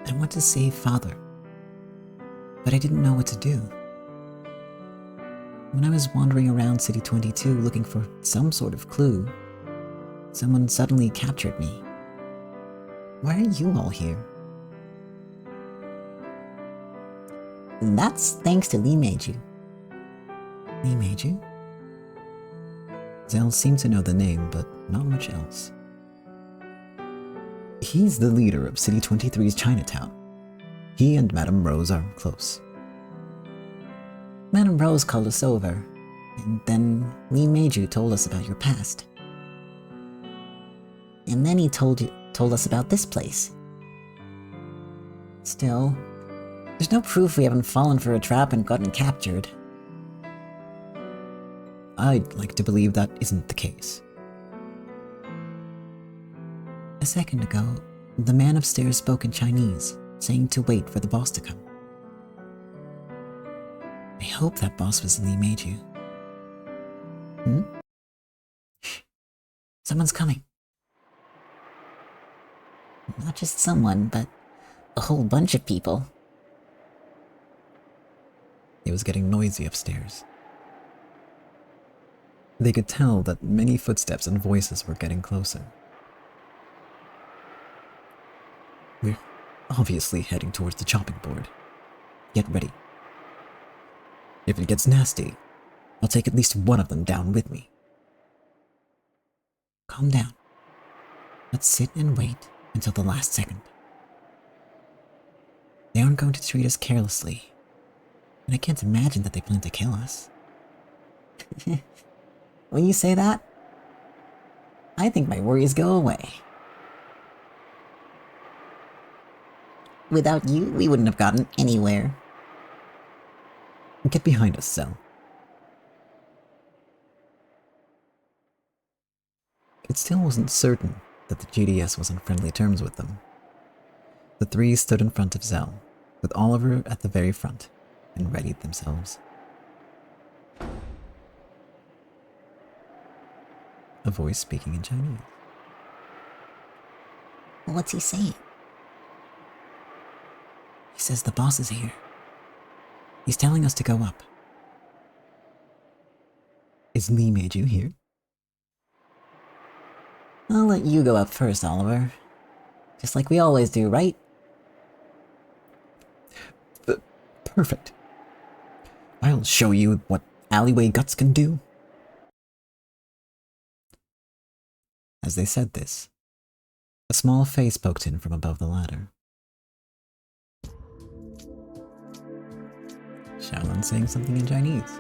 I want to save Father, but I didn't know what to do. When I was wandering around City 22 looking for some sort of clue, someone suddenly captured me. Why are you all here? That's thanks to Meijiu. Meijiu? Zell seemed to know the name, but not much else. He's the leader of City 23's Chinatown. He and Madame Rose are close. Madame Rose called us over, and then Meijiu told us about your past. And then he told us about this place. Still, there's no proof we haven't fallen for a trap and gotten captured. I'd like to believe that isn't the case. A second ago, the man upstairs spoke in Chinese, saying to wait for the boss to come. I hope that boss was Meijiu. Shh. Someone's coming. Not just someone, but a whole bunch of people. It was getting noisy upstairs. They could tell that many footsteps and voices were getting closer. We're obviously heading towards the chopping board. Get ready. If it gets nasty, I'll take at least one of them down with me. Calm down. Let's sit and wait until the last second. They aren't going to treat us carelessly, and I can't imagine that they plan to kill us. When you say that, I think my worries go away. Without you, we wouldn't have gotten anywhere. Get behind us, Zell. It still wasn't certain that the GDS was on friendly terms with them. The three stood in front of Zell, with Oliver at the very front, and readied themselves. A voice speaking in Chinese. What's he saying? He says the boss is here. He's telling us to go up. Is Meijiu here? I'll let you go up first, Oliver. Just like we always do, right? Perfect. I'll show you what alleyway guts can do. As they said this, A small face poked in from above the ladder. Xiaolun saying something in Chinese.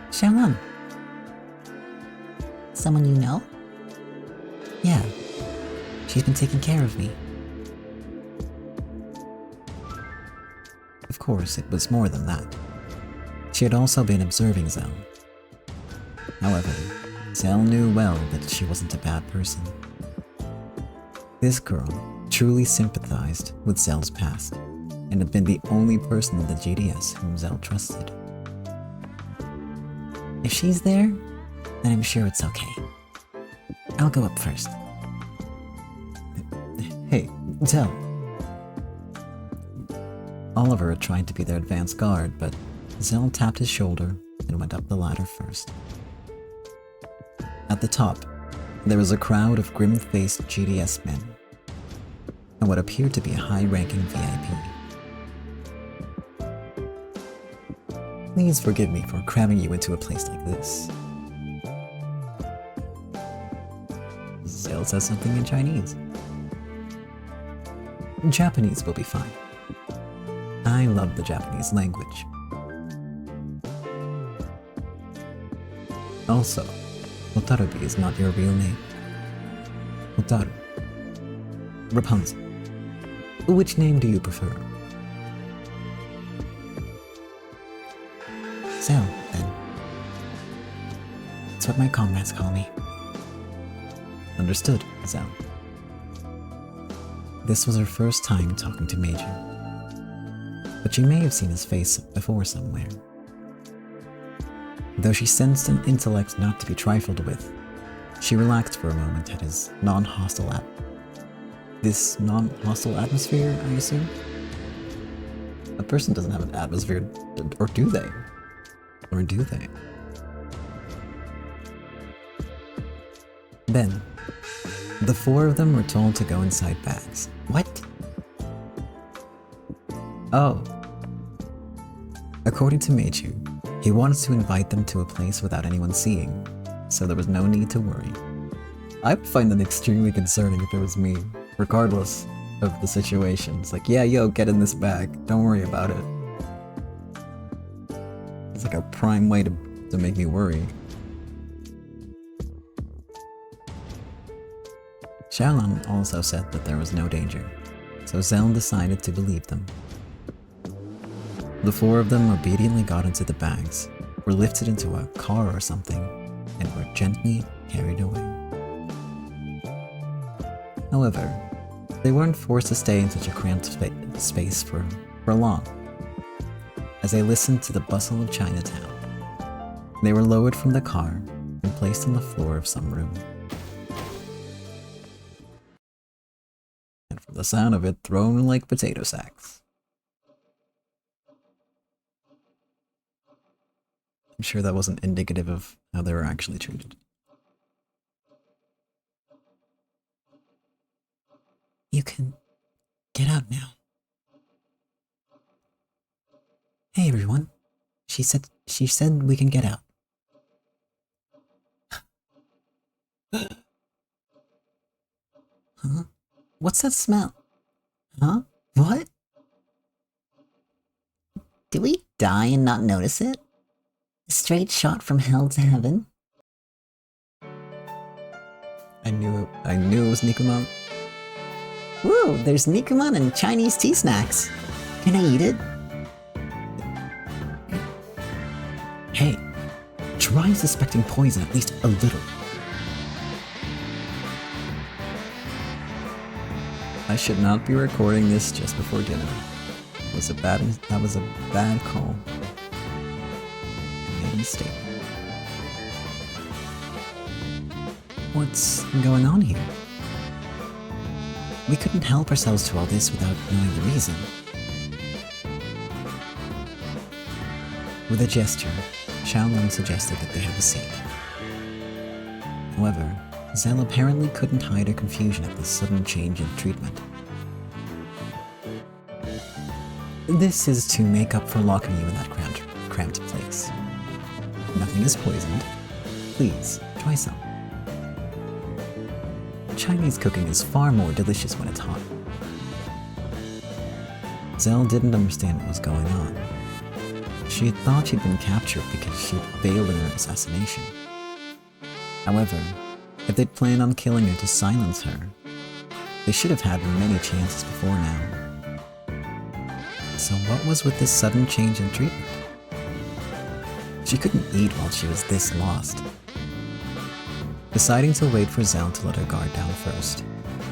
Xiaolun. Someone you know? Yeah, she's been taking care of me. Of course, it was more than that. She had also been observing Zell. However, Zell knew well that she wasn't a bad person. This girl truly sympathized with Zell's past, and had been the only person in the GDS whom Zell trusted. If she's there, then I'm sure it's okay. I'll go up first. Hey, Zell. Oliver had tried to be their advance guard, but Zell tapped his shoulder and went up the ladder first. At the top, there was a crowd of grim-faced GDS men, and what appeared to be a high-ranking VIP. Please forgive me for cramming you into a place like this. Zell says something in Chinese. Japanese will be fine. I love the Japanese language. Also, Hotarubi is not your real name. Hotaru. Rapunzel. Which name do you prefer? Zell, then. That's what my comrades call me. Understood, Zell. This was her first time talking to Meijiu, but she may have seen his face before somewhere. Though she sensed an intellect not to be trifled with, she relaxed for a moment at his non-hostile atmosphere, I assume? A person doesn't have an atmosphere, or do they? Or do they? Then, the four of them were told to go inside bags. What? Oh. According to Meijiu, he wanted to invite them to a place without anyone seeing, so there was no need to worry. I would find that extremely concerning if it was me, regardless of the situation. It's like, yeah, yo, get in this bag. Don't worry about it. It's like a prime way to make me worry. Xiaolun also said that there was no danger, so Zell decided to believe them. The four of them obediently got into the bags, were lifted into a car or something, and were gently carried away. However, they weren't forced to stay in such a cramped space for long. As they listened to the bustle of Chinatown, they were lowered from the car and placed on the floor of some room. And from the sound of it, thrown like potato sacks. I'm sure that wasn't indicative of how they were actually treated. You can get out now. Hey everyone. She said we can get out. Huh? What's that smell? Huh? What? Did we die and not notice it? A straight shot from hell to heaven? I knew it was Nikumon. Woo, there's Nikumon and Chinese tea snacks. Can I eat it? Hey, try suspecting poison at least a little. I should not be recording this just before dinner. That was a bad call. I made a mistake. What's going on here? We couldn't help ourselves to all this without knowing the reason. With a gesture, Xiaolun suggested that they have a seat. However, Zell apparently couldn't hide her confusion at this sudden change in treatment. This is to make up for locking you in that cramped place. Nothing is poisoned. Please, try some. Chinese cooking is far more delicious when it's hot. Zell didn't understand what was going on. She had thought she'd been captured because she'd failed in her assassination. However, if they'd planned on killing her to silence her, they should have had many chances before now. So what was with this sudden change in treatment? She couldn't eat while she was this lost. Deciding to wait for Zell to let her guard down first,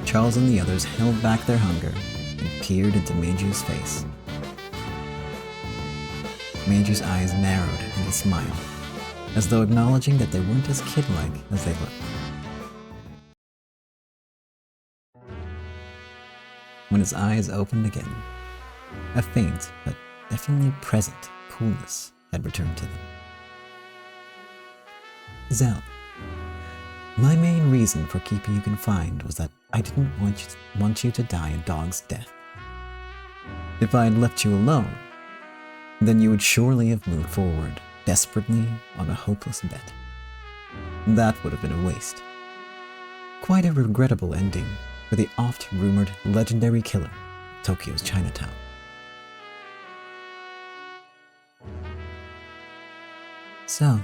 Charles and the others held back their hunger and peered into Meijiu's face. Meijiu's eyes narrowed in a smile, as though acknowledging that they weren't as kid-like as they looked. When his eyes opened again, a faint but definitely present coolness had returned to them. Zell, my main reason for keeping you confined was that I didn't want you to die a dog's death. If I had left you alone, then you would surely have moved forward, desperately on a hopeless bet. That would have been a waste. Quite a regrettable ending for the oft-rumored legendary killer of Tokyo's Chinatown. So,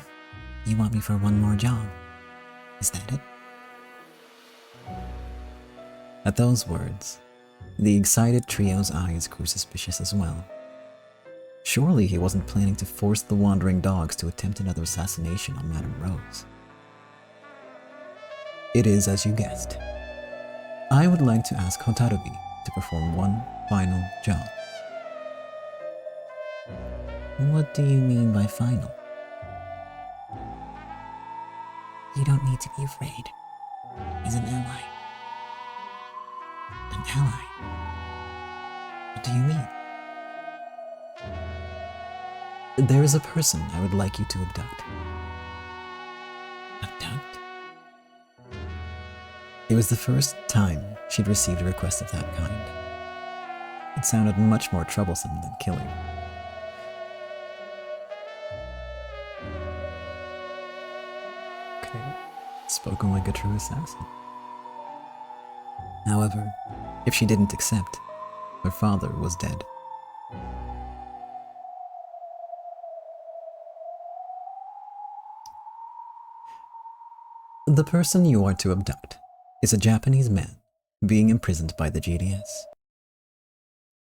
you want me for one more job? Is that it? At those words, the excited trio's eyes grew suspicious as well. Surely he wasn't planning to force the wandering dogs to attempt another assassination on Madame Rose. It is as you guessed. I would like to ask Hotarubi to perform one final job. What do you mean by final? You don't need to be afraid. He's an ally. An ally? What do you mean? There is a person I would like you to abduct. Abduct? It was the first time she'd received a request of that kind. It sounded much more troublesome than killing. Okay, spoken like a true assassin. However, if she didn't accept, her father was dead. The person you are to abduct is a Japanese man being imprisoned by the GDS.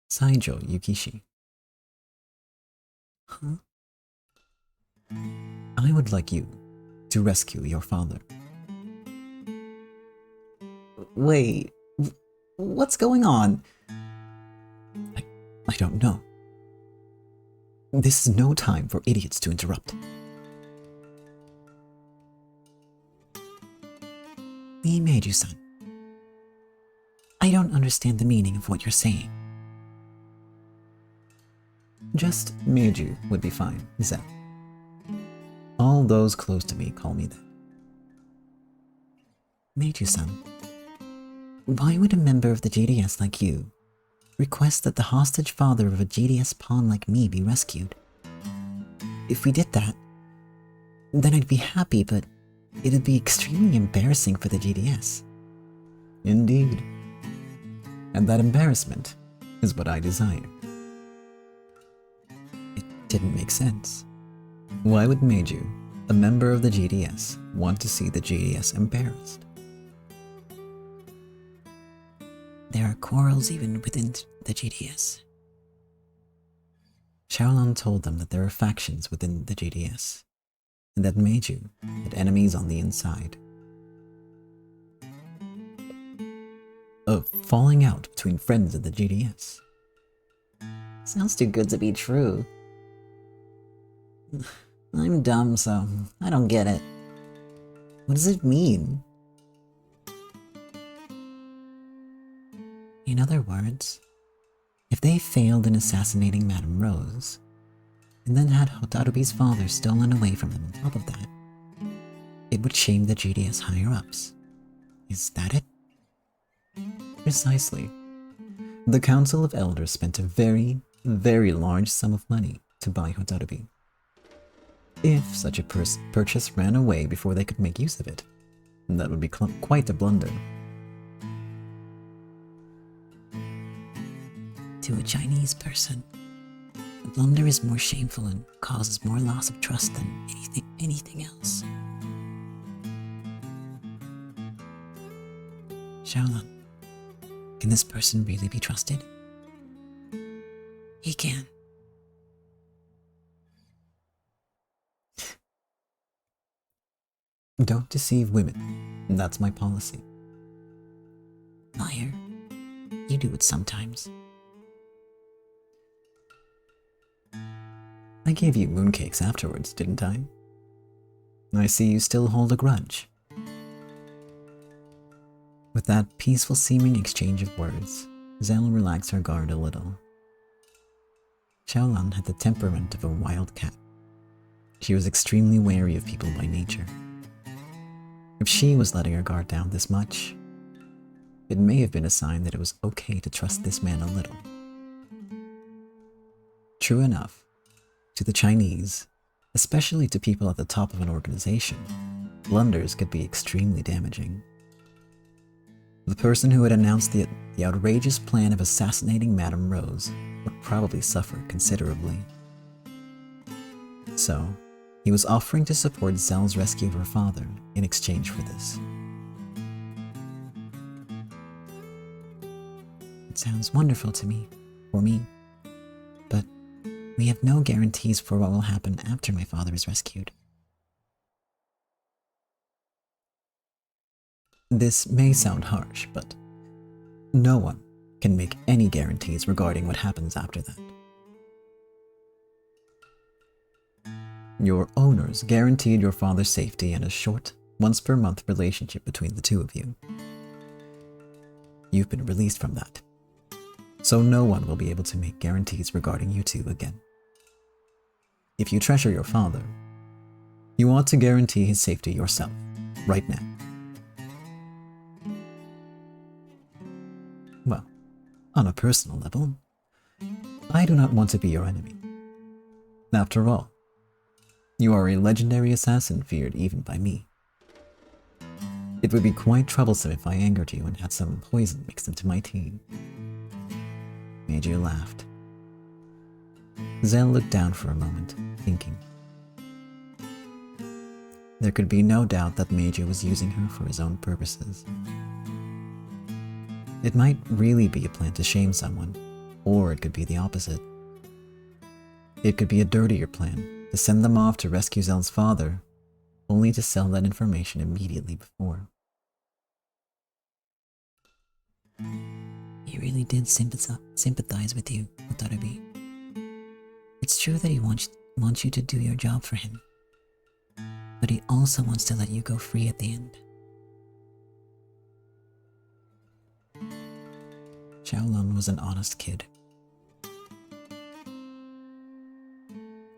Saijo Yukishi. Huh? I would like you to rescue your father. Wait, what's going on? I don't know. This is no time for idiots to interrupt. Meijiu-san, I don't understand the meaning of what you're saying. Just Meijiu would be fine, Zell. All those close to me call me that. Meijiu-san, why would a member of the GDS like you request that the hostage father of a GDS pawn like me be rescued? If we did that, then I'd be happy, but it'd be extremely embarrassing for the GDS. Indeed. And that embarrassment is what I desire. It didn't make sense. Why would Meijiu, a member of the GDS, want to see the GDS embarrassed? There are quarrels even within the GDS. Xiaolon told them that there are factions within the GDS, and that Meijiu had enemies on the inside. A falling out between friends of the GDS. Sounds too good to be true. I'm dumb, so I don't get it. What does it mean? In other words, if they failed in assassinating Madame Rose, and then had Hotarubi's father stolen away from them on top of that, it would shame the GDS higher-ups. Is that it? Precisely. The Council of Elders spent a very, very large sum of money to buy Hotarubi. If such a purchase ran away before they could make use of it, that would be quite a blunder. to a Chinese person. The blunder is more shameful and causes more loss of trust than anything else. Xiaolan, can this person really be trusted? He can. Don't deceive women. That's my policy. Liar, you do it sometimes. I gave you mooncakes afterwards, didn't I? I see you still hold a grudge. With that peaceful seeming exchange of words, Zell relaxed her guard a little. Xiaolan had the temperament of a wild cat. She was extremely wary of people by nature. If she was letting her guard down this much, it may have been a sign that it was okay to trust this man a little. True enough, to the Chinese, especially to people at the top of an organization, blunders could be extremely damaging. The person who had announced the outrageous plan of assassinating Madame Rose would probably suffer considerably. So, he was offering to support Zell's rescue of her father in exchange for this. It sounds wonderful to me, for me, but we have no guarantees for what will happen after my father is rescued. This may sound harsh, but no one can make any guarantees regarding what happens after that. Your owners guaranteed your father's safety and a short, once-per-month relationship between the two of you. You've been released from that, so no one will be able to make guarantees regarding you two again. If you treasure your father, you ought to guarantee his safety yourself, right now. Well, on a personal level, I do not want to be your enemy. After all, you are a legendary assassin feared even by me. It would be quite troublesome if I angered you and had some poison mixed into my tea. Meijiu laughed. Zell looked down for a moment, thinking. There could be no doubt that Meijiu was using her for his own purposes. It might really be a plan to shame someone, or it could be the opposite. It could be a dirtier plan, to send them off to rescue Zell's father, only to sell that information immediately before. He really did sympathize with you, Watanabe. It's true that he wants you to do your job for him, but he also wants to let you go free at the end. Xiaolan was an honest kid.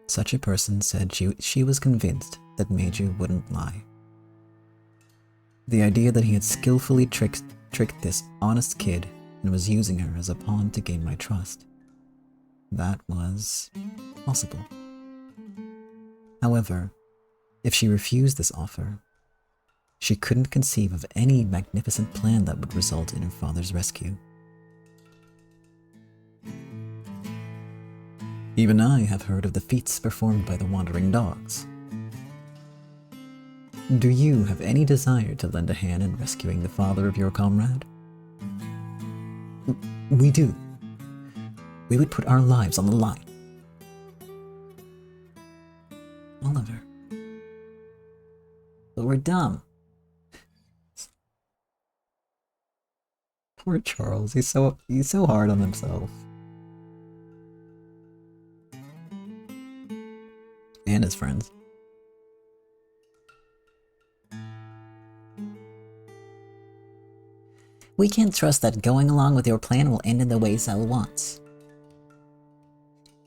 Such a person said she was convinced that Meijiu wouldn't lie. The idea that he had skillfully tricked this honest kid and was using her as a pawn to gain my trust, that was possible. However, if she refused this offer, she couldn't conceive of any magnificent plan that would result in her father's rescue. Even I have heard of the feats performed by the wandering dogs. Do you have any desire to lend a hand in rescuing the father of your comrade? We do. We would put our lives on the line. Oliver. But we're dumb. Poor Charles, he's so hard on himself. And his friends. We can't trust that going along with your plan will end in the way Zell wants.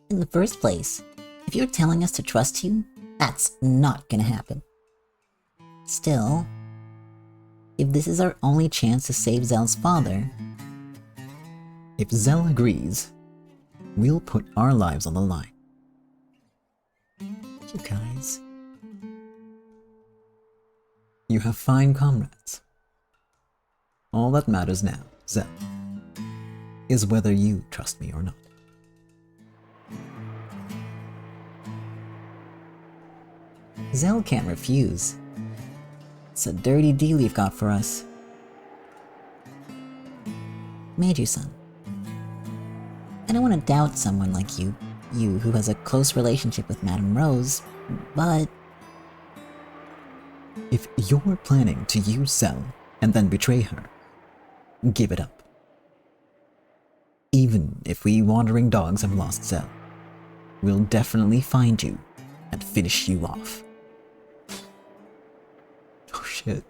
In the first place, if you're telling us to trust you, that's not gonna happen. Still, if this is our only chance to save Zell's father... If Zell agrees, we'll put our lives on the line. You guys... You have fine comrades. All that matters now, Zell, is whether you trust me or not. Zell can't refuse. It's a dirty deal you've got for us. Meijiu-san, I don't want to doubt someone like you who has a close relationship with Madame Rose, but... If you're planning to use Zell and then betray her, give it up. Even if we wandering dogs have lost Zell, we'll definitely find you and finish you off. Oh shit.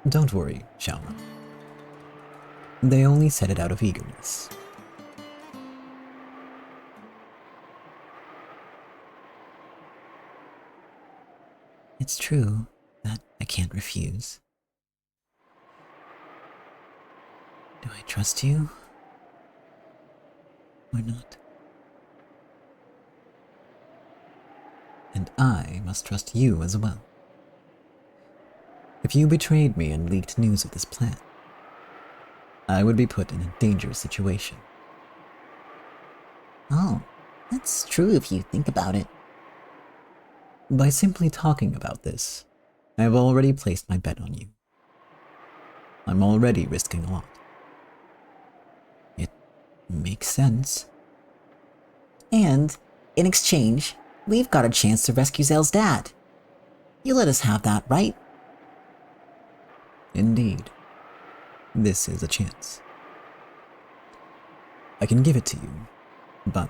Don't worry, Xiaoma. They only said it out of eagerness. It's true that I can't refuse. Do I trust you or not? And I must trust you as well. If you betrayed me and leaked news of this plan, I would be put in a dangerous situation. Oh, that's true if you think about it. By simply talking about this, I have already placed my bet on you. I'm already risking a lot. It makes sense. And, in exchange, we've got a chance to rescue Zell's dad. You let us have that, right? Indeed. This is a chance. I can give it to you, but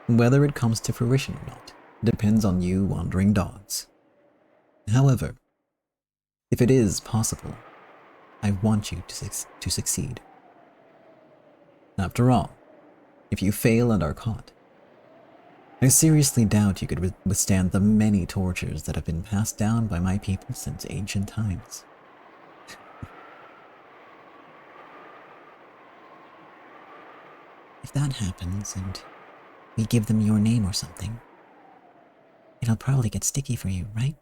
whether it comes to fruition or not depends on you wandering dogs. However, if it is possible, I want you to succeed. After all, if you fail and are caught, I seriously doubt you could withstand the many tortures that have been passed down by my people since ancient times. If that happens and we give them your name or something, it'll probably get sticky for you, right?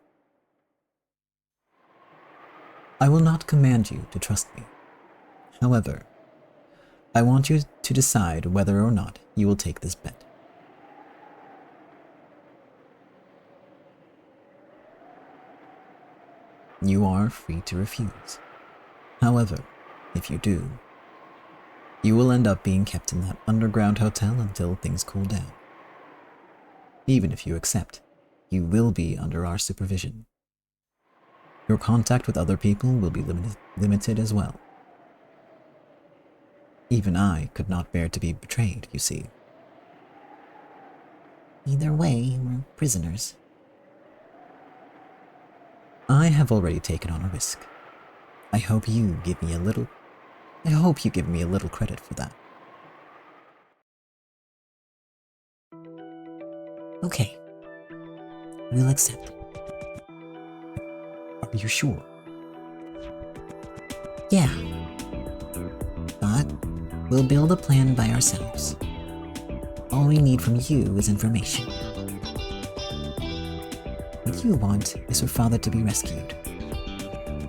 I will not command you to trust me. However, I want you to decide whether or not you will take this bet. You are free to refuse. However, if you do, you will end up being kept in that underground hotel until things cool down. Even if you accept, you will be under our supervision. Your contact with other people will be limited as well. Even I could not bear to be betrayed, you see. Either way, we're prisoners. I have already taken on a risk. I hope you give me a little credit for that. Okay. We'll accept. Are you sure? Yeah. But we'll build a plan by ourselves. All we need from you is information. What you want is for Father to be rescued.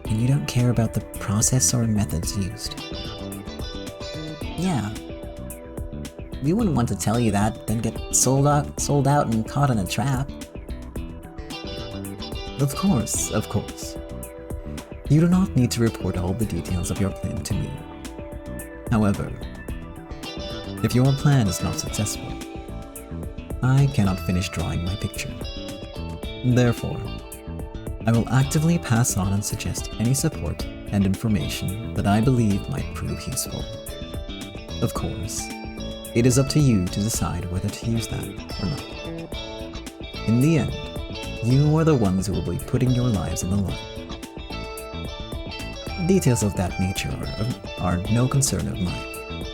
And you don't care about the process or methods used. Yeah. We wouldn't want to tell you that, then get sold out and caught in a trap. Of course. You do not need to report all the details of your plan to me. However, if your plan is not successful, I cannot finish drawing my picture. Therefore, I will actively pass on and suggest any support and information that I believe might prove useful. Of course, it is up to you to decide whether to use that or not. In the end, you are the ones who will be putting your lives on the line. Details of that nature are no concern of mine.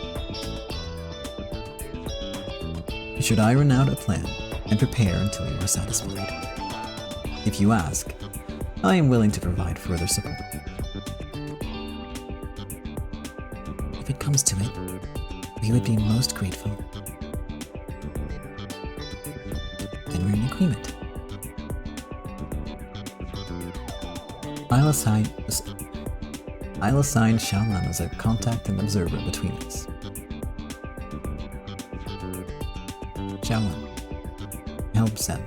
Should I run out a plan and prepare until you are satisfied? If you ask, I am willing to provide further support. If it comes to it, we would be most grateful. Then we're in agreement. I'll assign Xiaolan as a contact and observer between us. Xiaolan, help Zen.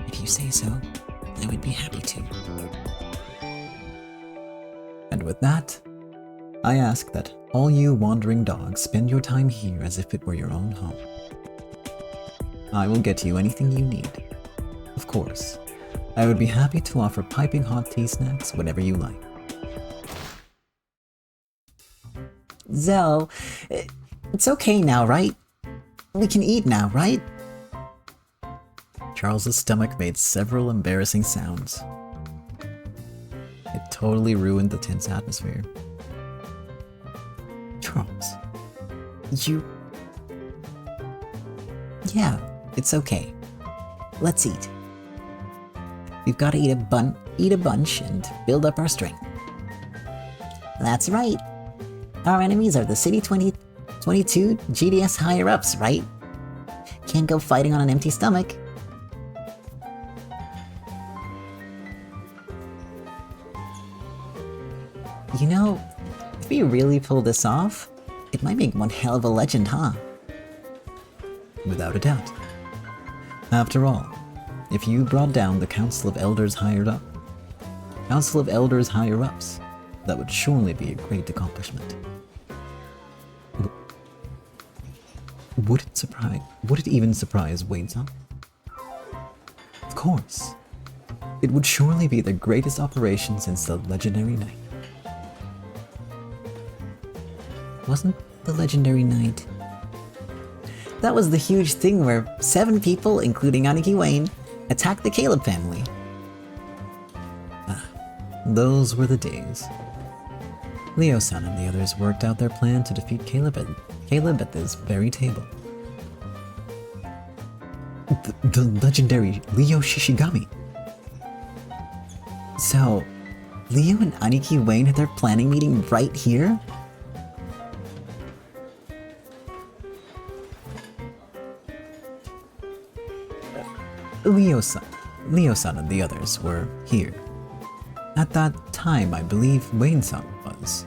If you say so, I would be happy to. And with that, I ask that all you wandering dogs spend your time here as if it were your own home. I will get you anything you need. Of course, I would be happy to offer piping hot tea snacks whenever you like. Zell, it's okay now, right? We can eat now, right? Charles's stomach made several embarrassing sounds. It totally ruined the tense atmosphere. Charles, you... Yeah, it's okay. Let's eat. We've got to eat a bunch and build up our strength. That's right. Our enemies are the City 2022 GDS higher-ups, right? Can't go fighting on an empty stomach. You know, if we really pull this off, it might make one hell of a legend, huh? Without a doubt. After all, if you brought down the Council of Elders higher-ups, that would surely be a great accomplishment. Would it even surprise Wayne-san? Of course. It would surely be the greatest operation since the legendary night. Wasn't the legendary night? That was the huge thing where 7 people, including Aniki Wayne, attacked the Caleb family. Those were the days. Leo-san and the others worked out their plan to defeat Caleb at this very table. The legendary Leo Shishigami. So, Leo and Aniki Wayne had their planning meeting right here? Leo-san and the others were here. At that time, I believe Wayne-san was.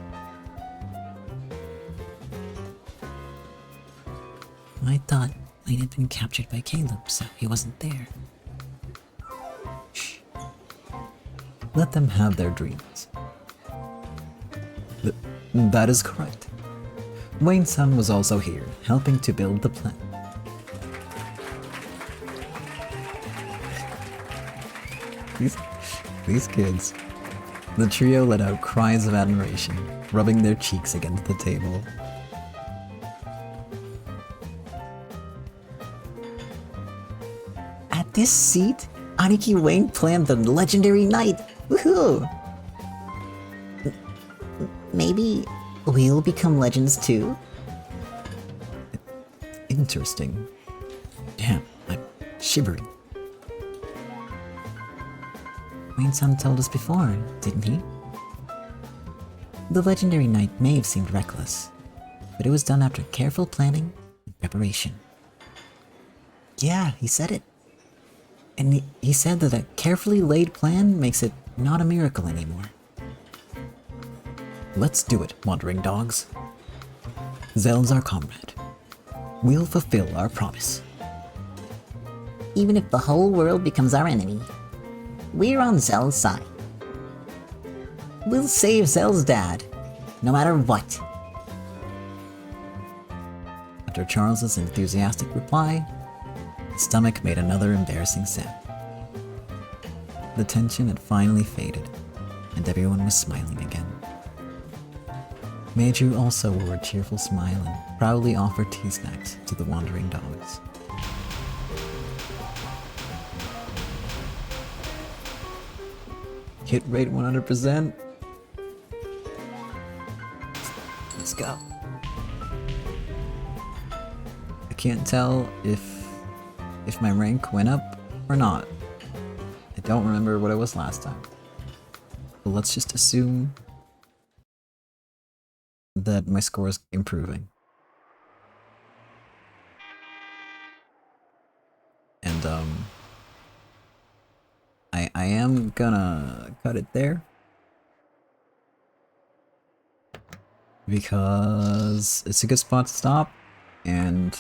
I thought Wayne had been captured by Caleb, so he wasn't there. Shh. Let them have their dreams. That is correct. Wayne-san was also here, helping to build the plan. These kids. The trio let out cries of admiration, rubbing their cheeks against the table. At this seat, Aniki Wayne planned the legendary night. Woohoo! Maybe we'll become legends too? Interesting. Damn, I'm shivering. Wayne-san told us before, didn't he? The legendary night may have seemed reckless, but it was done after careful planning and preparation. Yeah, he said it. And he said that a carefully laid plan makes it not a miracle anymore. Let's do it, wandering dogs. Zell's our comrade. We'll fulfill our promise. Even if the whole world becomes our enemy, we're on Zell's side. We'll save Zell's dad, no matter what. After Charles's enthusiastic reply, his stomach made another embarrassing sound. The tension had finally faded, and everyone was smiling again. Meijiu also wore a cheerful smile and proudly offered tea snacks to the wandering dogs. Hit rate 100%. Let's go. I can't tell if my rank went up or not. I don't remember what it was last time. But let's just assume that my score is improving. And I am gonna cut it there. Because it's a good spot to stop, and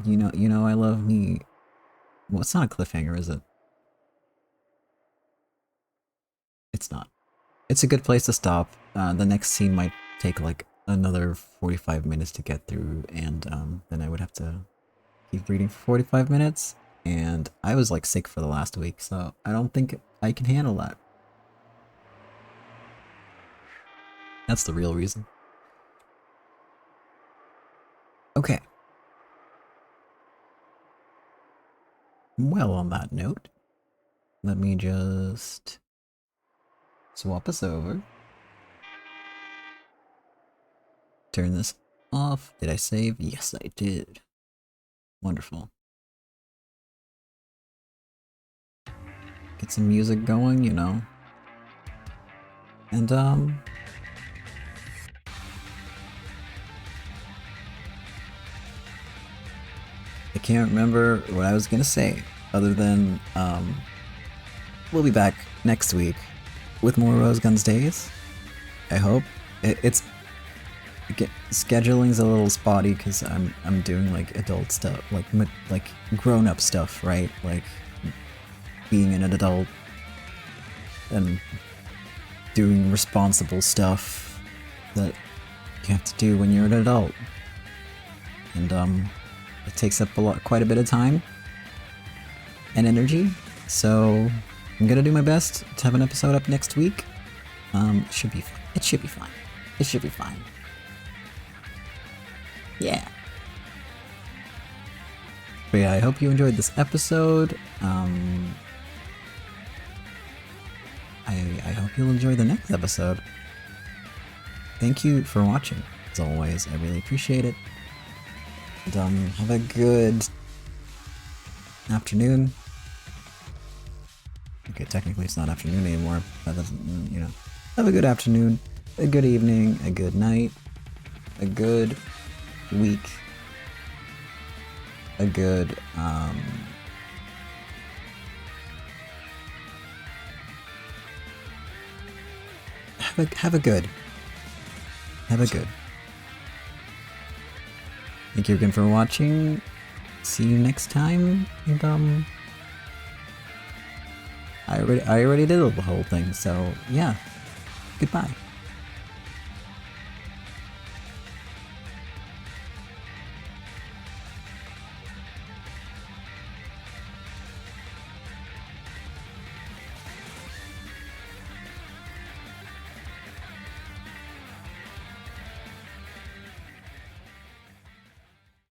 you know I love me. Well, it's not a cliffhanger, is it? It's not. It's a good place to stop. The next scene might take like another 45 minutes to get through, and then I would have to keep reading for 45 minutes, and I was like sick for the last week, so I don't think I can handle that. That's the real reason. Okay. Well, on that note, let me just swap us over. Turn this off. Did I save? Yes, I did. Wonderful. Get some music going, you know. And, I can't remember what I was gonna say, other than, we'll be back next week with more Rose Guns Days. I hope. Scheduling's a little spotty because I'm doing like adult stuff, like grown-up stuff, right? Like being an adult and doing responsible stuff that you have to do when you're an adult. And it takes up quite a bit of time and energy, so I'm gonna do my best to have an episode up next week. It should be fine. It should be fine. It should be fine. Yeah. But yeah, I hope you enjoyed this episode. I hope you'll enjoy the next episode. Thank you for watching, as always. I really appreciate it. And have a good afternoon. Okay, technically it's not afternoon anymore. That doesn't, you know. Have a good afternoon, a good evening, a good night, a good week, a good, have a good. Thank you again for watching. See you next time. And I already did the whole thing, so yeah. Goodbye.